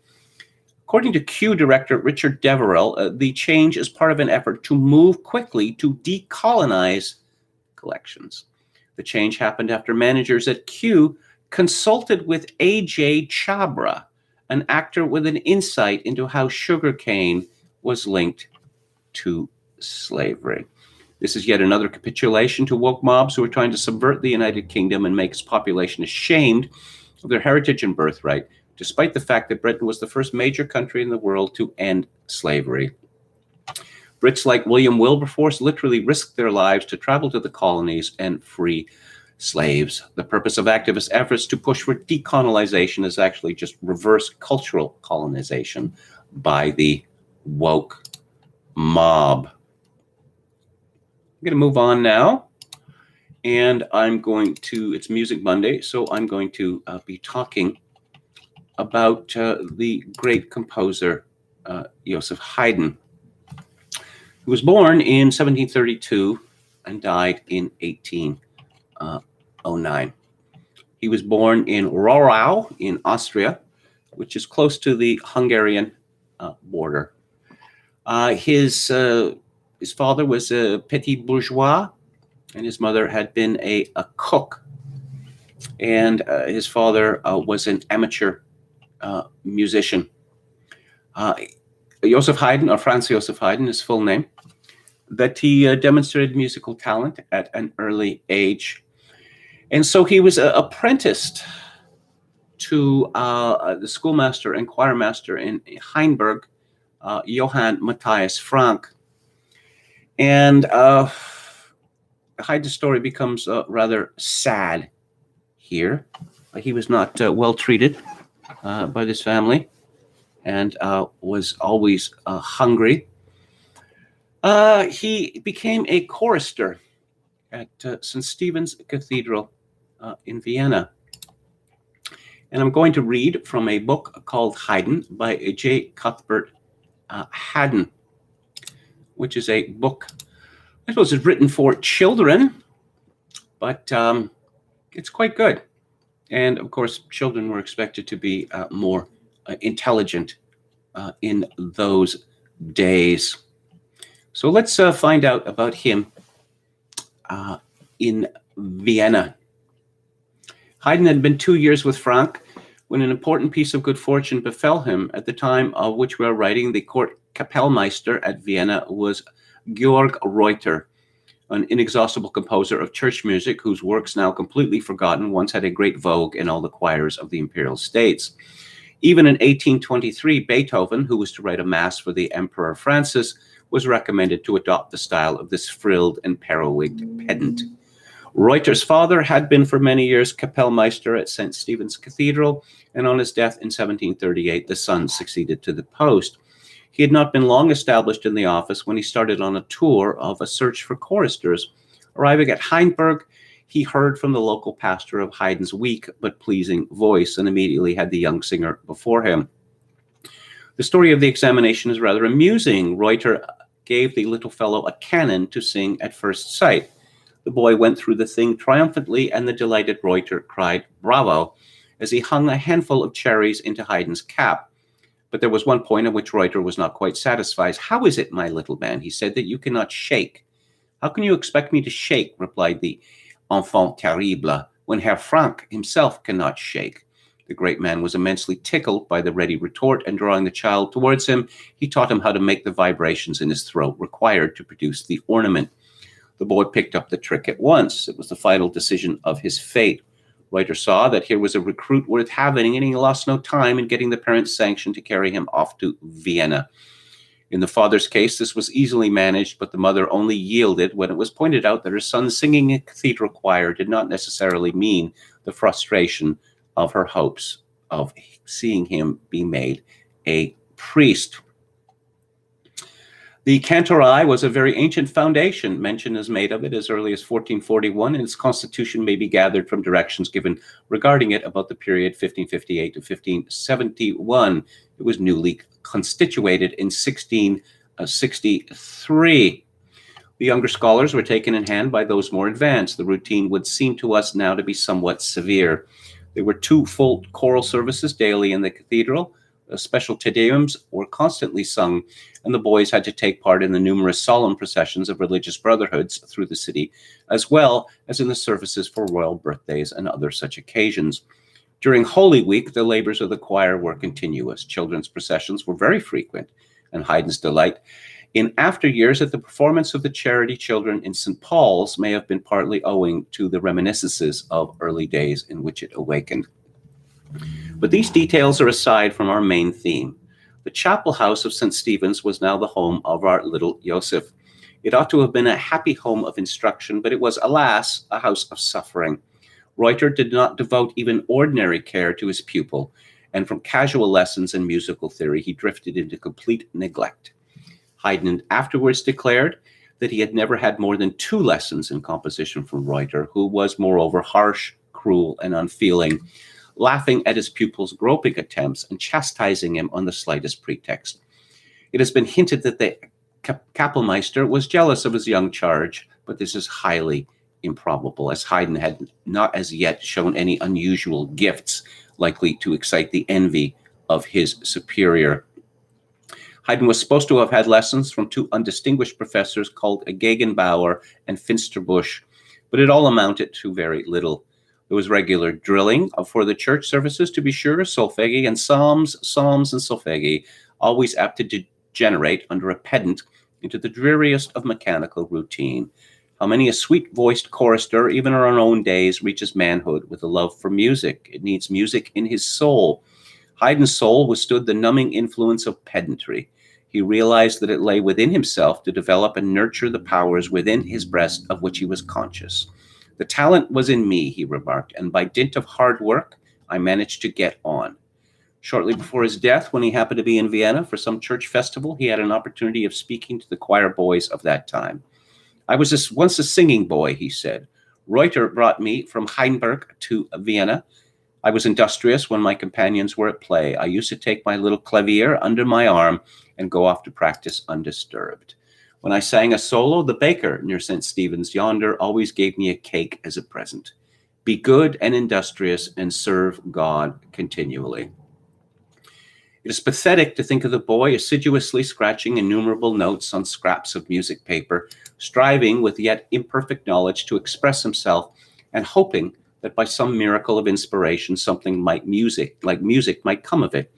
According to Kew director Richard Deverell, the change is part of an effort to move quickly to decolonize collections. The change happened after managers at Kew consulted with A.J. Chabra, an actor with an insight into how sugarcane was linked to slavery. This is yet another capitulation to woke mobs who are trying to subvert the United Kingdom and make its population ashamed of their heritage and birthright, despite the fact that Britain was the first major country in the world to end slavery. Brits like William Wilberforce literally risked their lives to travel to the colonies and free slaves. The purpose of activist efforts to push for decolonization is actually just reverse cultural colonization by the woke mob. I'm going to move on now, and it's Music Monday, so I'm going to be talking about the great composer Joseph Haydn, who was born in 1732 and died in 1809. He was born in Rohrau in Austria, which is close to the Hungarian border. His father was a petit bourgeois, and his mother had been a cook. And his father was an amateur musician. Joseph Haydn, or Franz Joseph Haydn, his full name, that he demonstrated musical talent at an early age. And so he was apprenticed to the schoolmaster and choirmaster in Hainburg, Johann Matthias Frank. And Haydn's story becomes rather sad here. He was not well treated by this family, and was always hungry. He became a chorister at St. Stephen's Cathedral in Vienna. And I'm going to read from a book called Haydn by J. Cuthbert Haddon, which is a book, I suppose it's written for children, but it's quite good. And of course, children were expected to be more intelligent in those days. So let's find out about him in Vienna. Haydn had been 2 years with Frank when an important piece of good fortune befell him. At the time of which we are writing, the court Kapellmeister at Vienna was Georg Reuter, an inexhaustible composer of church music whose works, now completely forgotten, once had a great vogue in all the choirs of the imperial states. Even in 1823, Beethoven, who was to write a mass for the Emperor Francis, was recommended to adopt the style of this frilled and periwigged pedant. Reuter's father had been for many years Kapellmeister at St. Stephen's Cathedral, and on his death in 1738, the son succeeded to the post. He had not been long established in the office when he started on a tour of a search for choristers. Arriving at Heinsberg, he heard from the local pastor of Haydn's weak but pleasing voice and immediately had the young singer before him. The story of the examination is rather amusing. Reuter gave the little fellow a canon to sing at first sight. The boy went through the thing triumphantly, and the delighted Reuter cried, "Bravo," as he hung a handful of cherries into Haydn's cap. But there was one point at which Reuter was not quite satisfied. "How is it, my little man," he said, "that you cannot shake?" "How can you expect me to shake," replied the enfant terrible, "when Herr Frank himself cannot shake?" The great man was immensely tickled by the ready retort, and drawing the child towards him, he taught him how to make the vibrations in his throat required to produce the ornament. The boy picked up the trick at once. It was the final decision of his fate. Reuter saw that here was a recruit worth having, and he lost no time in getting the parents' sanction to carry him off to Vienna. In the father's case, this was easily managed, but the mother only yielded when it was pointed out that her son singing in a cathedral choir did not necessarily mean the frustration of her hopes of seeing him be made a priest. The Cantorai was a very ancient foundation. Mention is made of it as early as 1441, and its constitution may be gathered from directions given regarding it about the period 1558 to 1571. It was newly constituted in 1663. The younger scholars were taken in hand by those more advanced. The routine would seem to us now to be somewhat severe. There were 2 full choral services daily in the cathedral. Special Te Deums were constantly sung, and the boys had to take part in the numerous solemn processions of religious brotherhoods through the city, as well as in the services for royal birthdays and other such occasions. During Holy Week, the labors of the choir were continuous. Children's processions were very frequent, and Haydn's delight in after years at the performance of the charity children in St. Paul's may have been partly owing to the reminiscences of early days in which it awakened. But these details are aside from our main theme. The chapel house of St. Stephen's was now the home of our little Joseph. It ought to have been a happy home of instruction, but it was, alas, a house of suffering. Reuter did not devote even ordinary care to his pupil, and from casual lessons in musical theory, he drifted into complete neglect. Haydn afterwards declared that he had never had more than 2 lessons in composition from Reuter, who was, moreover, harsh, cruel, and unfeeling, laughing at his pupil's groping attempts and chastising him on the slightest pretext. It has been hinted that the Kapellmeister was jealous of his young charge, but this is highly improbable, as Haydn had not as yet shown any unusual gifts likely to excite the envy of his superior. Haydn was supposed to have had lessons from 2 undistinguished professors called Gegenbauer and Finsterbusch, but it all amounted to very little. There was regular drilling for the church services, to be sure, solfeggi and psalms and solfeggi, always apt to degenerate under a pedant into the dreariest of mechanical routine. How many a sweet-voiced chorister, even in our own days, reaches manhood with a love for music. It needs music in his soul. Haydn's soul withstood the numbing influence of pedantry. He realized that it lay within himself to develop and nurture the powers within his breast of which he was conscious. "The talent was in me," he remarked, "and by dint of hard work, I managed to get on." Shortly before his death, when he happened to be in Vienna for some church festival, he had an opportunity of speaking to the choir boys of that time. "I was once a singing boy," he said. "Reuter brought me from Heinsberg to Vienna. I was industrious when my companions were at play. I used to take my little clavier under my arm and go off to practice undisturbed. When I sang a solo, the baker near St. Stephen's yonder always gave me a cake as a present. Be good and industrious and serve God continually." It is pathetic to think of the boy assiduously scratching innumerable notes on scraps of music paper, striving with yet imperfect knowledge to express himself, and hoping that by some miracle of inspiration, something like music might come of it.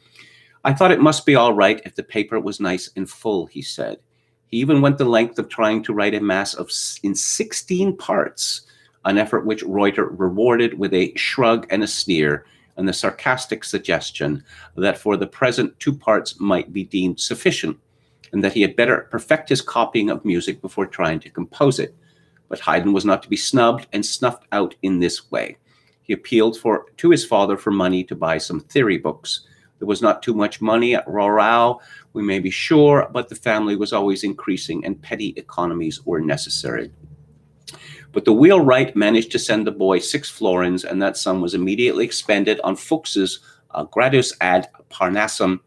"I thought it must be all right if the paper was nice and full," he said. He even went the length of trying to write a mass in 16 parts, an effort which Reuter rewarded with a shrug and a sneer, and the sarcastic suggestion that for the present 2 parts might be deemed sufficient, and that he had better perfect his copying of music before trying to compose it. But Haydn was not to be snubbed and snuffed out in this way. He appealed to his father for money to buy some theory books. There was not too much money at Rohrau, we may be sure, but the family was always increasing and petty economies were necessary. But the wheelwright managed to send the boy 6 florins, and that sum was immediately expended on Fuchs's Gradus ad Parnassum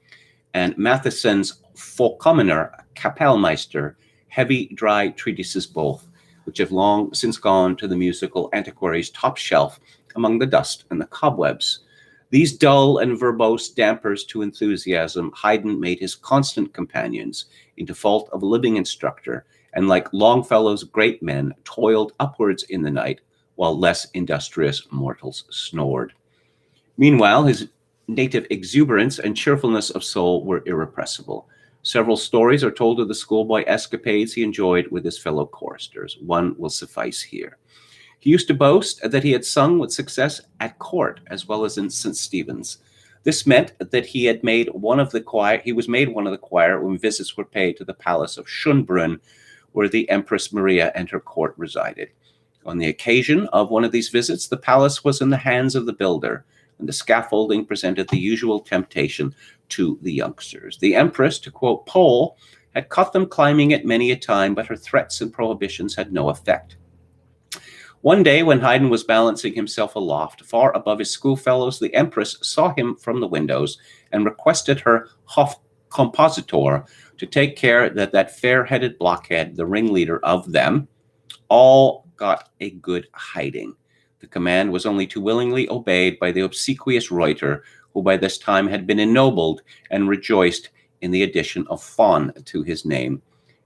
and Matheson's Vollkommener Kapellmeister, heavy, dry treatises both, which have long since gone to the musical antiquary's top shelf among the dust and the cobwebs. These dull and verbose dampers to enthusiasm Haydn made his constant companions, in default of a living instructor, and like Longfellow's great men, toiled upwards in the night, while less industrious mortals snored. Meanwhile, his native exuberance and cheerfulness of soul were irrepressible. Several stories are told of the schoolboy escapades he enjoyed with his fellow choristers. One will suffice here. He used to boast that he had sung with success at court as well as in St. Stephen's. This meant that he was made one of the choir when visits were paid to the palace of Schönbrunn, where the Empress Maria and her court resided. On the occasion of one of these visits, the palace was in the hands of the builder, and the scaffolding presented the usual temptation to the youngsters. The Empress, to quote Pohl, had caught them climbing it many a time, but her threats and prohibitions had no effect. One day, when Haydn was balancing himself aloft, far above his schoolfellows, the Empress saw him from the windows and requested her Hofkompositor to take care that that fair-headed blockhead, the ringleader of them, all got a good hiding. The command was only too willingly obeyed by the obsequious Reuter, who by this time had been ennobled and rejoiced in the addition of von to his name.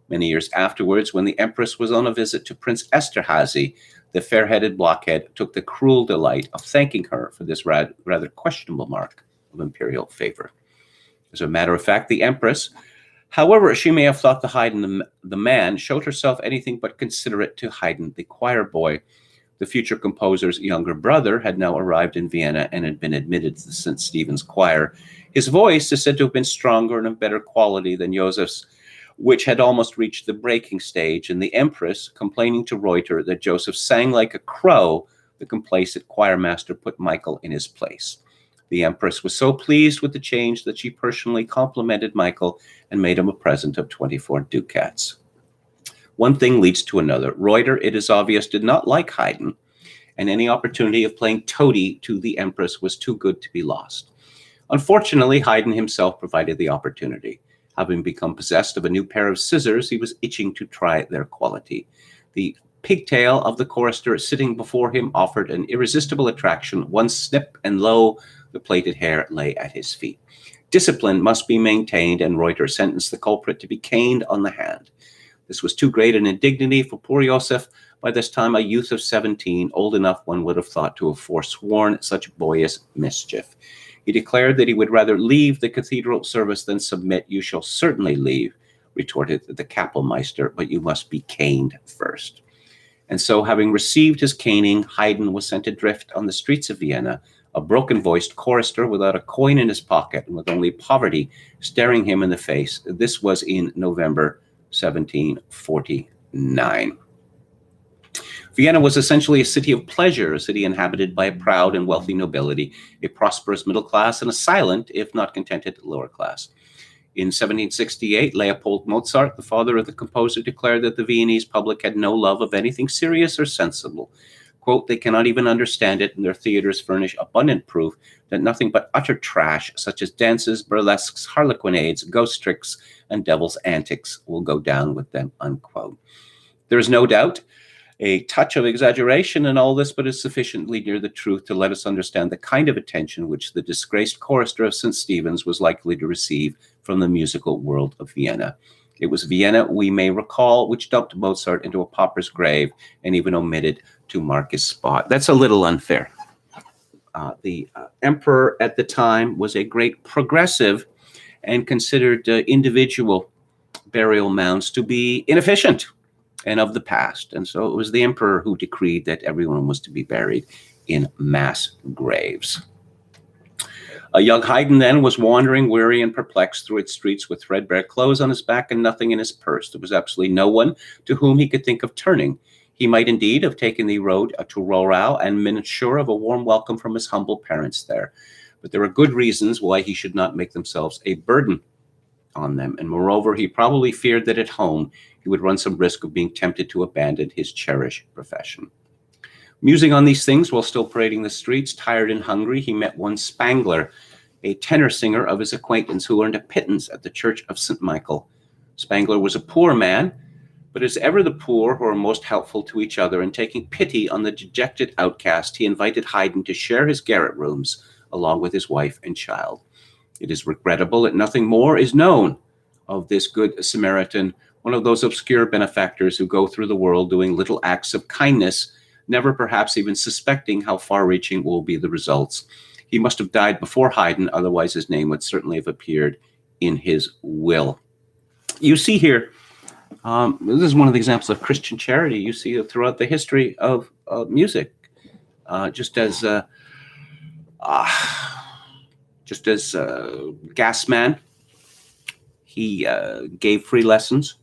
Many years afterwards, when the Empress was on a visit to Prince Esterhazy, the fair-headed blockhead took the cruel delight of thanking her for this rather questionable mark of imperial favor. As a matter of fact, the Empress, however she may have thought the Haydn the man, showed herself anything but considerate to Haydn the choir boy. The future composer's younger brother had now arrived in Vienna and had been admitted to the St. Stephen's choir. His voice is said to have been stronger and of better quality than Joseph's, which had almost reached the breaking stage, and the Empress, complaining to Reuter that Joseph sang like a crow, the complacent choirmaster put Michael in his place. The Empress was so pleased with the change that she personally complimented Michael and made him a present of 24 ducats. One thing leads to another. Reuter, it is obvious, did not like Haydn, and any opportunity of playing toady to the Empress was too good to be lost. Unfortunately, Haydn himself provided the opportunity. Having become possessed of a new pair of scissors, he was itching to try their quality. The pigtail of the chorister sitting before him offered an irresistible attraction. One snip, and lo, the plaited hair lay at his feet. Discipline must be maintained, and Reuter sentenced the culprit to be caned on the hand. This was too great an indignity for poor Joseph, by this time a youth of 17, old enough one would have thought to have forsworn such boyish mischief. He declared that he would rather leave the cathedral service than submit. "You shall certainly leave," retorted the Kapellmeister, "but you must be caned first." And so, having received his caning, Haydn was sent adrift on the streets of Vienna, a broken-voiced chorister without a coin in his pocket and with only poverty staring him in the face. This was in November 1749. Vienna was essentially a city of pleasure, a city inhabited by a proud and wealthy nobility, a prosperous middle class, and a silent, if not contented, lower class. In 1768, Leopold Mozart, the father of the composer, declared that the Viennese public had no love of anything serious or sensible. Quote, "They cannot even understand it, and their theaters furnish abundant proof that nothing but utter trash, such as dances, burlesques, harlequinades, ghost tricks, and devil's antics, will go down with them," unquote. There is no doubt a touch of exaggeration in all this, but is sufficiently near the truth to let us understand the kind of attention which the disgraced chorister of St. Stephen's was likely to receive from the musical world of Vienna. It was Vienna, we may recall, which dumped Mozart into a pauper's grave and even omitted to mark his spot. That's a little unfair. The emperor at the time was a great progressive and considered individual burial mounds to be inefficient and of the past. And so it was the emperor who decreed that everyone was to be buried in mass graves. A young Haydn then was wandering, weary and perplexed through its streets with threadbare clothes on his back and nothing in his purse. There was absolutely no one to whom he could think of turning. He might indeed have taken the road to Rorau and been sure of a warm welcome from his humble parents there. But there are good reasons why he should not make themselves a burden on them. And moreover, he probably feared that at home he would run some risk of being tempted to abandon his cherished profession. Musing on these things while still parading the streets, tired and hungry, he met one Spangler, a tenor singer of his acquaintance who earned a pittance at the Church of St. Michael. Spangler was a poor man, but as ever the poor who are most helpful to each other, and taking pity on the dejected outcast, he invited Haydn to share his garret rooms along with his wife and child. It is regrettable that nothing more is known of this good Samaritan, one of those obscure benefactors who go through the world doing little acts of kindness, never perhaps even suspecting how far-reaching will be the results. He must have died before Haydn, otherwise his name would certainly have appeared in his will. You see here, this is one of the examples of Christian charity you see throughout the history of music. Just as Gassman, he gave free lessons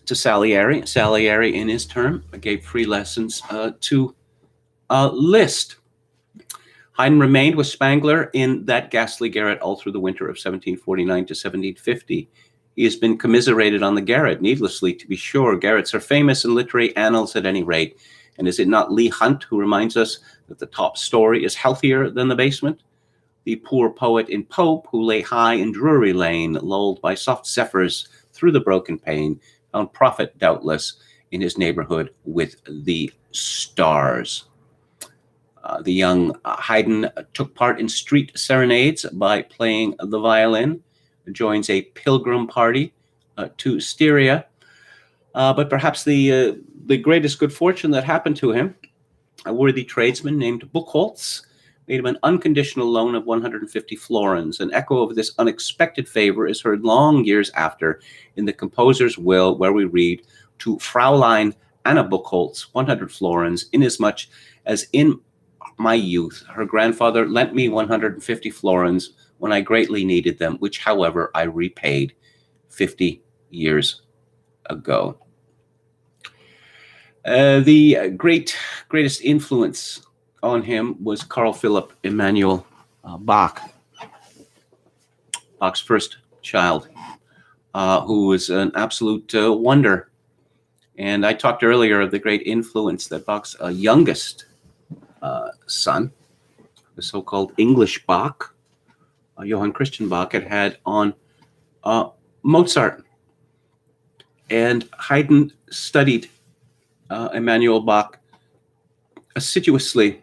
to Salieri. Salieri, in his turn, gave free lessons to Liszt. Haydn remained with Spangler in that ghastly garret all through the winter of 1749 to 1750. He has been commiserated on the garret, needlessly to be sure. Garrets are famous in literary annals at any rate. And is it not Leigh Hunt who reminds us that the top story is healthier than the basement? The poor poet in Pope, who lay high in Drury Lane, lulled by soft zephyrs through the broken pane, found profit, doubtless, in his neighborhood with the stars. The young Haydn took part in street serenades by playing the violin, joins a pilgrim party to Styria. But perhaps the greatest good fortune that happened to him, a worthy tradesman named Buchholz, made him an unconditional loan of 150 florins. An echo of this unexpected favor is heard long years after in the composer's will, where we read, to Fraulein Anna Buchholz, 100 florins, inasmuch as in my youth her grandfather lent me 150 florins when I greatly needed them, which, however, I repaid 50 years ago. The greatest influence on him was Carl Philipp Emanuel Bach, Bach's first child, who was an absolute wonder. And I talked earlier of the great influence that Bach's youngest son, the so-called English Bach, Johann Christian Bach, had on Mozart. And Haydn studied Emanuel Bach assiduously.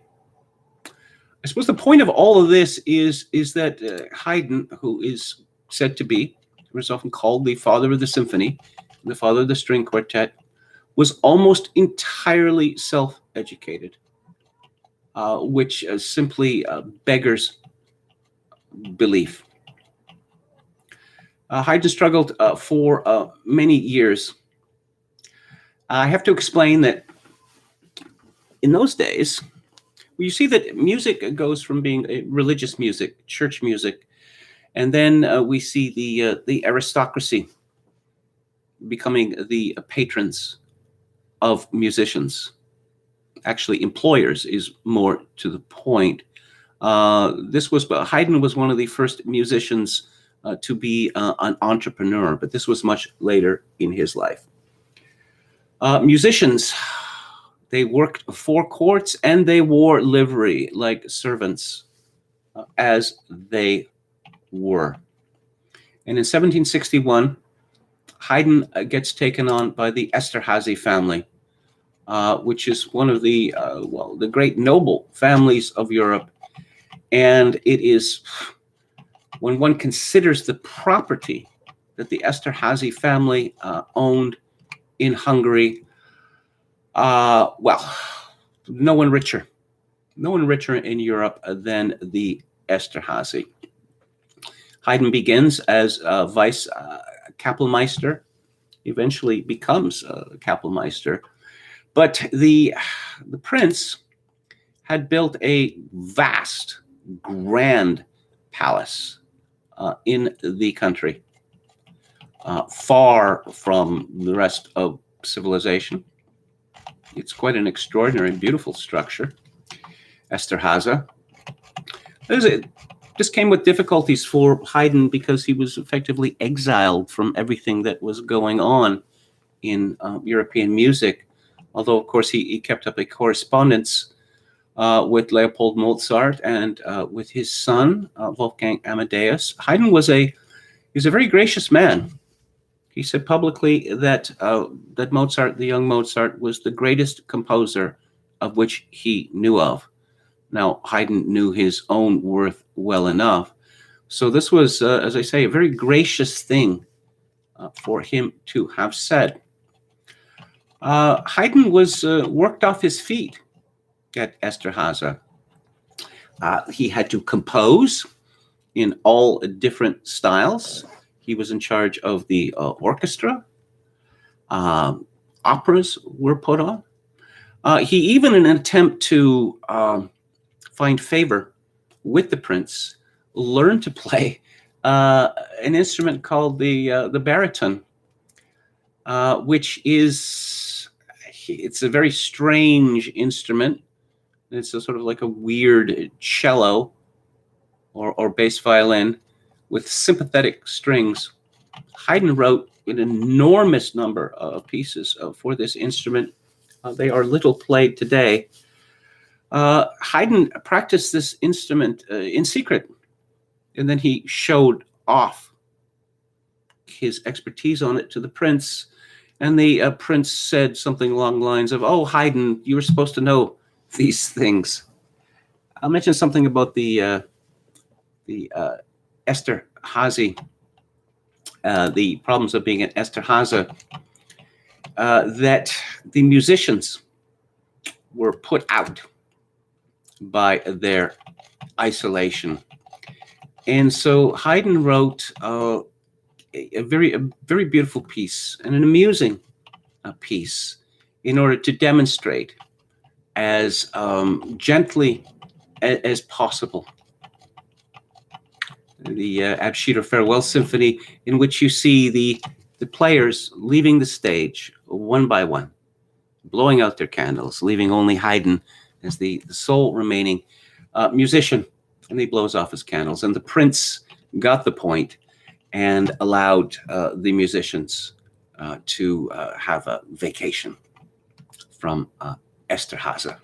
I suppose the point of all of this is that Haydn, who is said to be, was often called the father of the symphony, the father of the string quartet, was almost entirely self-educated, which simply beggars belief. Haydn struggled for many years. I have to explain that in those days, you see that music goes from being a religious music, church music, and then we see the aristocracy becoming the patrons of musicians. Actually, employers is more to the point. Haydn was one of the first musicians to be an entrepreneur, but this was much later in his life. Musicians, they worked for courts and they wore livery like servants, as they were. And in 1761, Haydn gets taken on by the Esterhazy family, which is one of the great noble families of Europe. And it is, when one considers the property that the Esterhazy family owned in Hungary, no one richer in Europe than the Esterhazy. Haydn begins as vice Kapellmeister, eventually becomes Kapellmeister, but the prince had built a vast, grand palace in the country, far from the rest of civilization. It's quite an extraordinary, beautiful structure. Esterhazy. This came with difficulties for Haydn because he was effectively exiled from everything that was going on in European music. Although, of course, he kept up a correspondence with Leopold Mozart and with his son, Wolfgang Amadeus. Haydn was a very gracious man. He said publicly that that Mozart, the young Mozart, was the greatest composer of which he knew of. Now, Haydn knew his own worth well enough. So this was, as I say, a very gracious thing for him to have said. Haydn was worked off his feet at Esterhazy. He had to compose in all different styles. He was in charge of the orchestra. Operas were put on. He even, in an attempt to find favor with the prince, learned to play an instrument called the baritone, which it's a very strange instrument. It's a sort of like a weird cello or bass violin with sympathetic strings. Haydn wrote an enormous number of pieces for this instrument. They are little played today. Haydn practiced this instrument in secret, and then he showed off his expertise on it to the prince. And the prince said something along the lines of, "Oh, Haydn, you were supposed to know these things." I'll mention something about the Esterhazy, the problems of being at Esterhazy, that the musicians were put out by their isolation. And so Haydn wrote a very beautiful piece and an amusing piece in order to demonstrate as gently as possible the Abschied Farewell Symphony, in which you see the players leaving the stage one by one, blowing out their candles, leaving only Haydn as the sole remaining musician, and he blows off his candles. And the prince got the point and allowed the musicians to have a vacation from Esterhazy.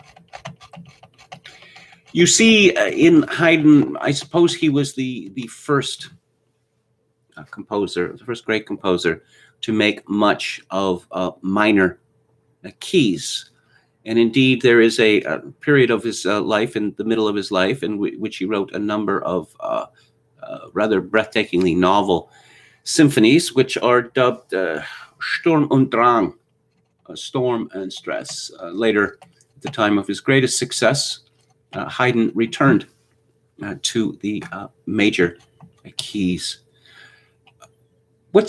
You see, in Haydn, I suppose he was the first composer, the first great composer to make much of minor keys. And indeed, there is a period of his life, in the middle of his life, in which he wrote a number of rather breathtakingly novel symphonies, which are dubbed Sturm und Drang, Storm and Stress. Later, at the time of his greatest success, Haydn returned to the major keys. One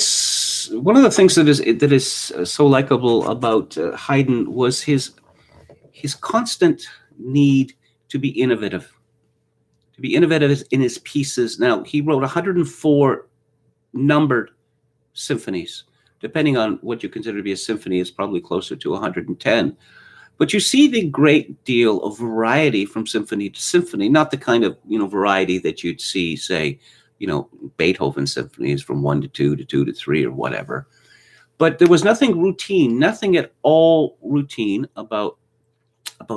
of the things that is so likable about Haydn was his constant need to be innovative in his pieces. Now, he wrote 104 numbered symphonies. Depending on what you consider to be a symphony, it's probably closer to 110. But you see the great deal of variety from symphony to symphony, not the kind of variety that you'd see, say, Beethoven symphonies from 1 to 2 to 2 to 3 or whatever. But there was nothing routine, nothing at all routine about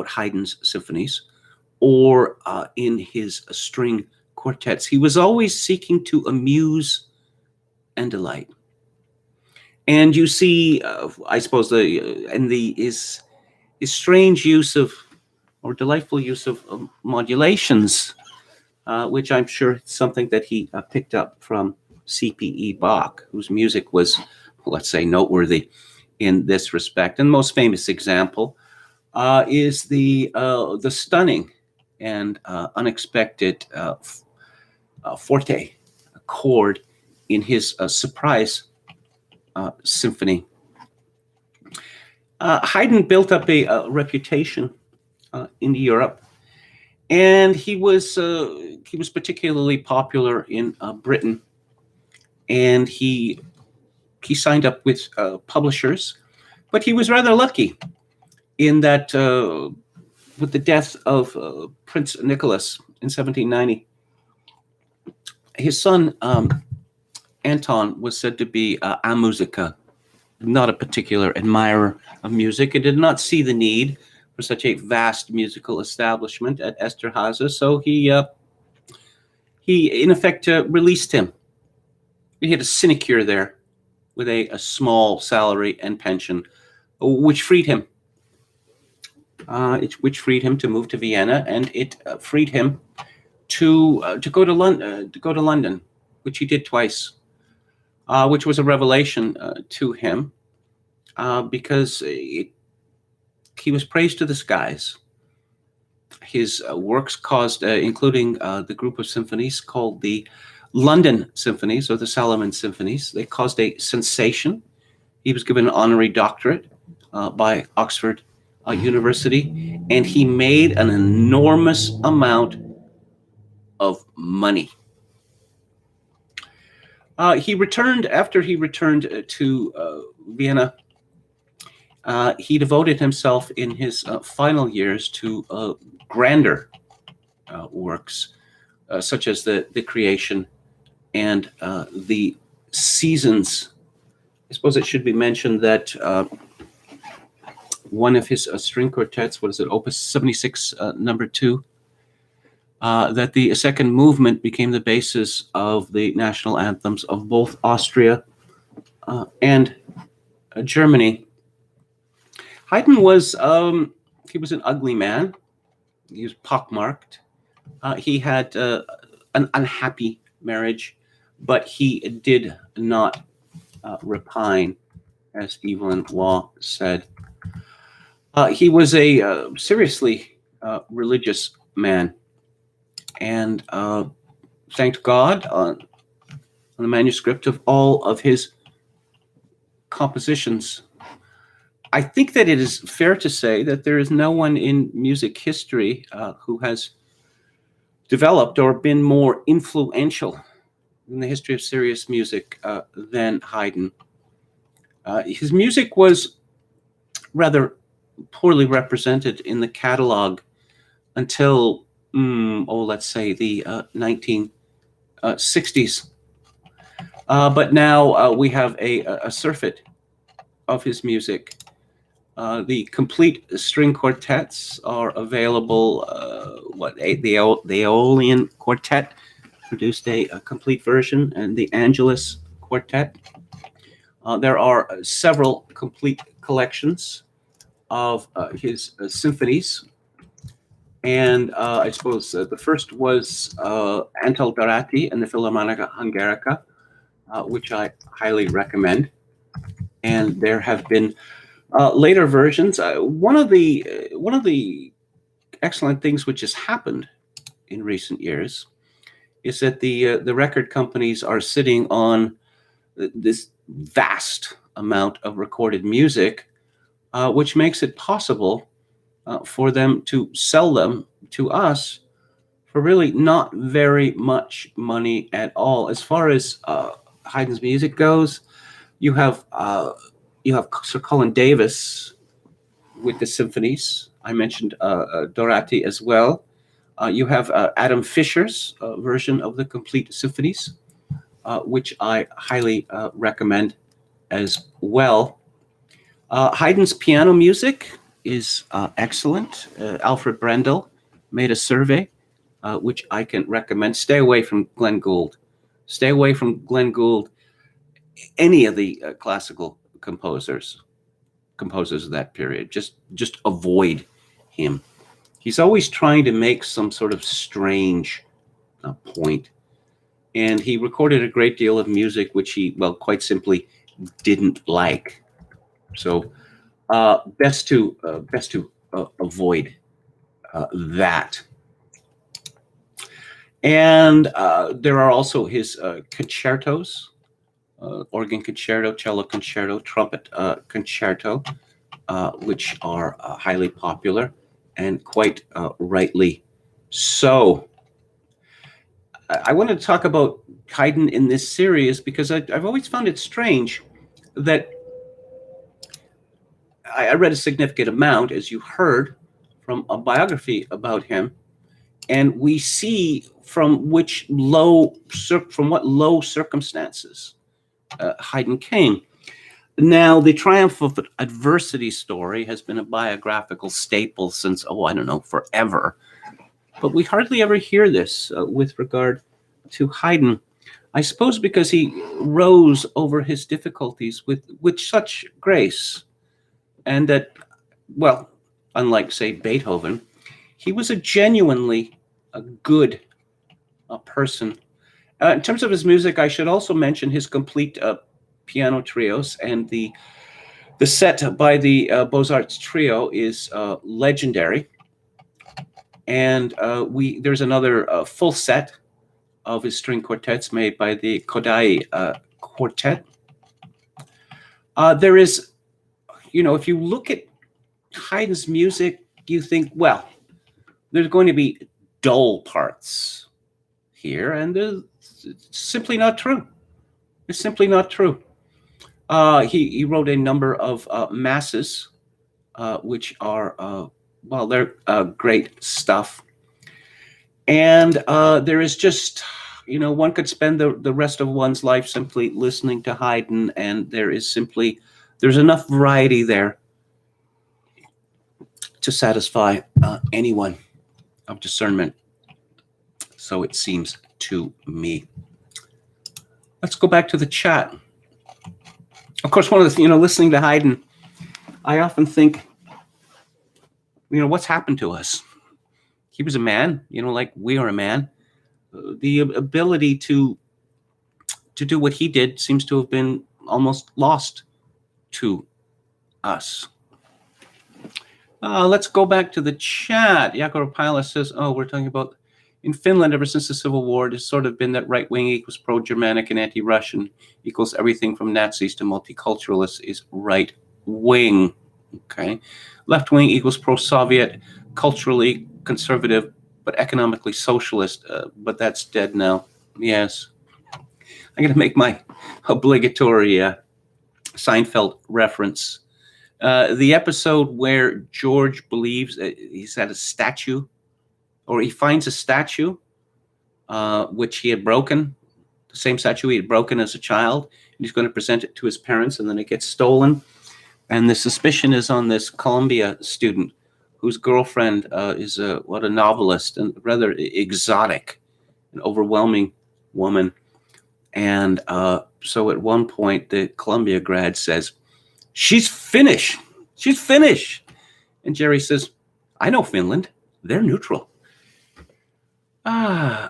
Haydn's symphonies or in his string quartets. He was always seeking to amuse and delight. And you see, I suppose, his strange use of, or delightful use of modulations, which I'm sure is something that he picked up from C.P.E. Bach, whose music was, let's say, noteworthy in this respect. And the most famous example is the stunning and unexpected forte chord in his surprise symphony. Haydn built up a reputation in Europe, and he was particularly popular in Britain. And he signed up with publishers, but he was rather lucky in that with the death of Prince Nicholas in 1790, his son Anton was said to be a musica, not a particular admirer of music, and did not see the need for such a vast musical establishment at Esterhazy. So he in effect released him. He had a sinecure there with a small salary and pension, which freed him. Which freed him to move to Vienna, and it freed him to go to London, which he did twice, which was a revelation to him, because he was praised to the skies. His works caused, including the group of symphonies called the London Symphonies or the Salomon Symphonies, they caused a sensation. He was given an honorary doctorate by Oxford University, and he made an enormous amount of money. After he returned to Vienna, he devoted himself in his final years to grander works, such as the Creation and the Seasons. I suppose it should be mentioned that one of his string quartets, Opus 76, number 2, that the second movement became the basis of the national anthems of both Austria and Germany. Haydn was he was an ugly man. He was pockmarked. He had an unhappy marriage, but he did not repine, as Evelyn Waugh said. He was a seriously religious man, and thanked God on the manuscript of all of his compositions. I think that it is fair to say that there is no one in music history who has developed or been more influential in the history of serious music than Haydn. His music was rather poorly represented in the catalog until, let's say the 1960s. But now we have a surfeit of his music. The complete string quartets are available. The Aeolian Quartet produced a complete version, and the Angelus Quartet. There are several complete collections of his symphonies, and I suppose the first was Antal Dorati and the Philharmonica Hungarica, which I highly recommend. And there have been later versions. One of the excellent things which has happened in recent years is that the record companies are sitting on this vast amount of recorded music, which makes it possible for them to sell them to us for really not very much money at all. As far as Haydn's music goes, you have Sir Colin Davis with the symphonies. I mentioned Dorati as well. You have Adam Fisher's version of the complete symphonies, which I highly recommend as well. Haydn's piano music is excellent. Alfred Brendel made a survey, which I can recommend. Stay away from Glenn Gould. Stay away from Glenn Gould. Any of the classical composers of that period. Just avoid him. He's always trying to make some sort of strange point. And he recorded a great deal of music which he, quite simply didn't like. So best to avoid that. And there are also his concertos, organ concerto, cello concerto, trumpet concerto, which are highly popular and quite rightly so. I want to talk about Haydn in this series because I've always found it strange that I read a significant amount, as you heard, from a biography about him, and we see from what low circumstances Haydn came. Now, the Triumph of Adversity story has been a biographical staple since, I don't know, forever. But we hardly ever hear this with regard to Haydn. I suppose because he rose over his difficulties with such grace, and that, well, unlike, say, Beethoven, he was a genuinely good person. In terms of his music, I should also mention his complete piano trios, and the set by the Beaux-Arts Trio is legendary. And there's another full set of his string quartets made by the Kodai Quartet. There is, if you look at Haydn's music, you think, well, there's going to be dull parts here, and it's simply not true. It's simply not true. He wrote a number of masses, which are, they're great stuff. And there is just, one could spend the rest of one's life simply listening to Haydn, and there's enough variety there to satisfy anyone of discernment. So it seems to me. Let's go back to the chat. Of course, one of the, listening to Haydn, I often think, what's happened to us? He was a man, like we are a man. The ability to do what he did seems to have been almost lost to us. Let's go back to the chat. Yakov Pila says, we're talking about in Finland, ever since the Civil War, it's sort of been that right-wing equals pro-Germanic and anti-Russian equals everything from Nazis to multiculturalists is right-wing. Okay. Left-wing equals pro-Soviet, culturally conservative, but economically socialist. But that's dead now. Yes. I'm going to make my obligatory Seinfeld reference. The episode where George believes he's at a statue, or he finds a statue which he had broken, the same statue he had broken as a child, and he's going to present it to his parents, and then it gets stolen. And the suspicion is on this Columbia student whose girlfriend is a novelist and rather exotic, an overwhelming woman. And so at one point, the Columbia grad says, "She's Finnish. She's Finnish." And Jerry says, "I know Finland. They're neutral."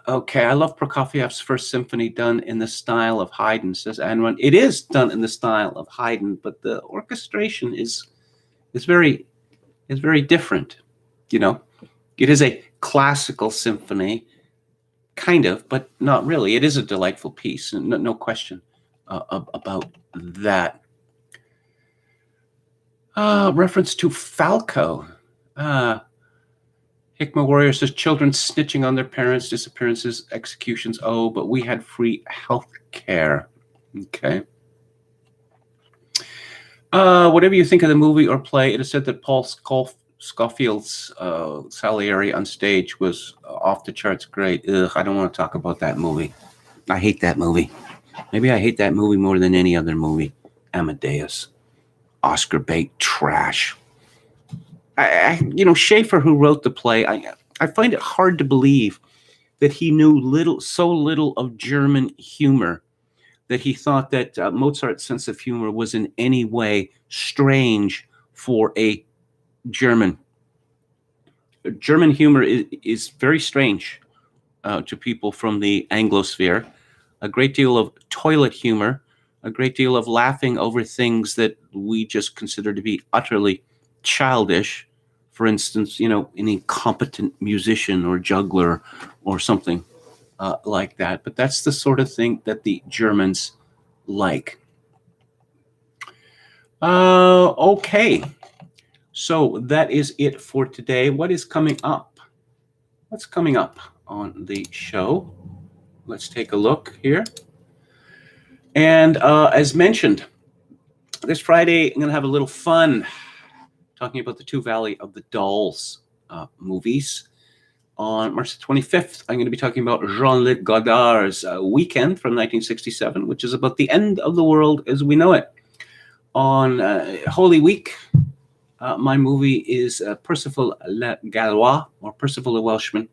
Okay. I love Prokofiev's First Symphony done in the style of Haydn, says Anwan. It is done in the style of Haydn, but the orchestration is very different. It is a classical symphony, kind of, but not really. It is a delightful piece, and no question about that. Reference to Falco. Hikma Warrior says, children snitching on their parents, disappearances, executions. But we had free health care. Okay. Whatever you think of the movie or play, it is said that Paul Scoffield's Salieri on stage was off the charts great. I don't want to talk about that movie. I hate that movie. Maybe I hate that movie more than any other movie. Amadeus. Oscar bait trash. Schaeffer, who wrote the play, I find it hard to believe that he knew so little of German humor that he thought that Mozart's sense of humor was in any way strange for a German. German humor is very strange to people from the Anglosphere. A great deal of toilet humor, a great deal of laughing over things that we just consider to be utterly childish. For instance, an incompetent musician or juggler or something like that. But that's the sort of thing that the Germans like. Okay. So that is it for today. What is coming up? What's coming up on the show? Let's take a look here. And as mentioned, this Friday, I'm going to have a little fun. talking about the two Valley of the Dolls movies. On March the 25th, I'm going to be talking about Jean-Luc Godard's Weekend from 1967, which is about the end of the world as we know it. On Holy Week, my movie is Percival le Gallois, or Percival the Welshman,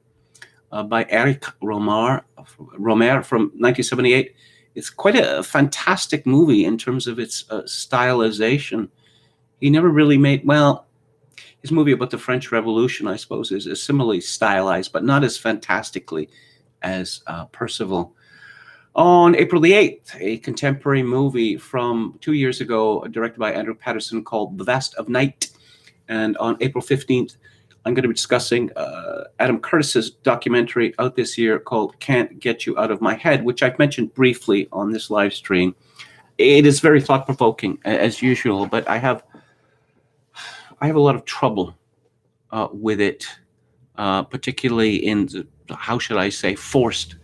by Eric Romer from 1978. It's quite a fantastic movie in terms of its stylization. He never really made, well, his movie about the French Revolution, I suppose, is similarly stylized, but not as fantastically as Percival. On April the 8th, a contemporary movie from 2 years ago, directed by Andrew Patterson, called The Vast of Night. And on April 15th, I'm going to be discussing Adam Curtis's documentary out this year called Can't Get You Out of My Head, which I've mentioned briefly on this live stream. It is very thought-provoking, as usual, but I have a lot of trouble with it, particularly in the, how should I say, forced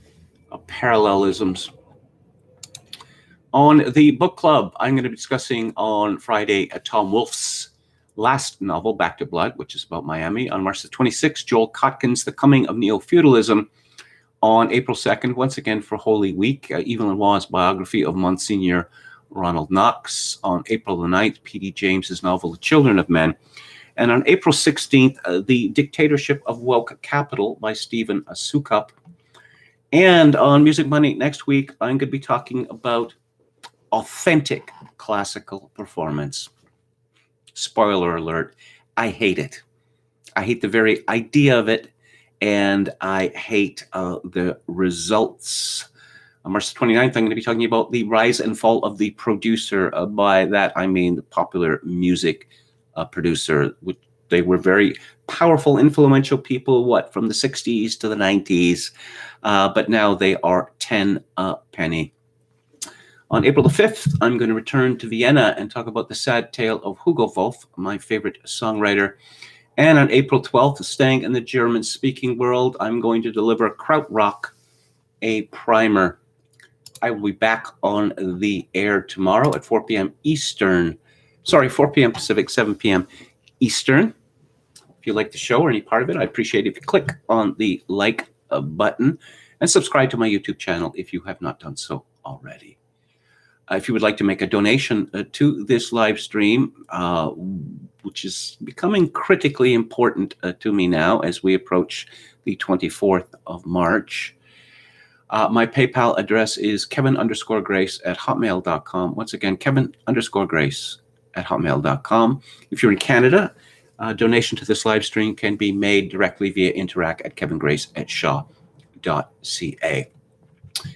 parallelisms. On the book club, I'm going to be discussing on Friday Tom Wolfe's last novel, Back to Blood, which is about Miami. On March the 26th, Joel Kotkin's The Coming of Neo-Feudalism. On April 2nd, once again for Holy Week, Evelyn Waugh's biography of Monsignor Ronald Knox. On April the 9th, P.D. James's novel, The Children of Men. And on April 16th, The Dictatorship of Woke Capital by Stephen Sukup. And on Music Money next week, I'm going to be talking about authentic classical performance. Spoiler alert, I hate it. I hate the very idea of it, and I hate the results. On March 29th, I'm going to be talking about The Rise and Fall of the Producer. By that, I mean the popular music producer. They were very powerful, influential people, from the 60s to the 90s, but now they are 10 a penny. On April the 5th, I'm going to return to Vienna and talk about The Sad Tale of Hugo Wolf, my favorite songwriter. And on April 12th, staying in the German-speaking world, I'm going to deliver Krautrock, a primer. I will be back on the air tomorrow at 4 p.m. Eastern. Sorry, 4 p.m. Pacific, 7 p.m. Eastern. If you like the show or any part of it, I'd appreciate it if you click on the like button and subscribe to my YouTube channel if you have not done so already. If you would like to make a donation to this live stream, which is becoming critically important to me now as we approach the 24th of March, my PayPal address is kevin_grace@hotmail.com. Once again, kevin_grace@hotmail.com. If you're in Canada, donation to this live stream can be made directly via Interact at kevingrace@shaw.ca.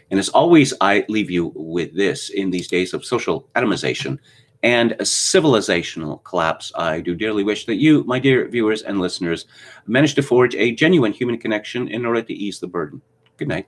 And as always, I leave you with this. In these days of social atomization and a civilizational collapse, I do dearly wish that you, my dear viewers and listeners, manage to forge a genuine human connection in order to ease the burden. Good night.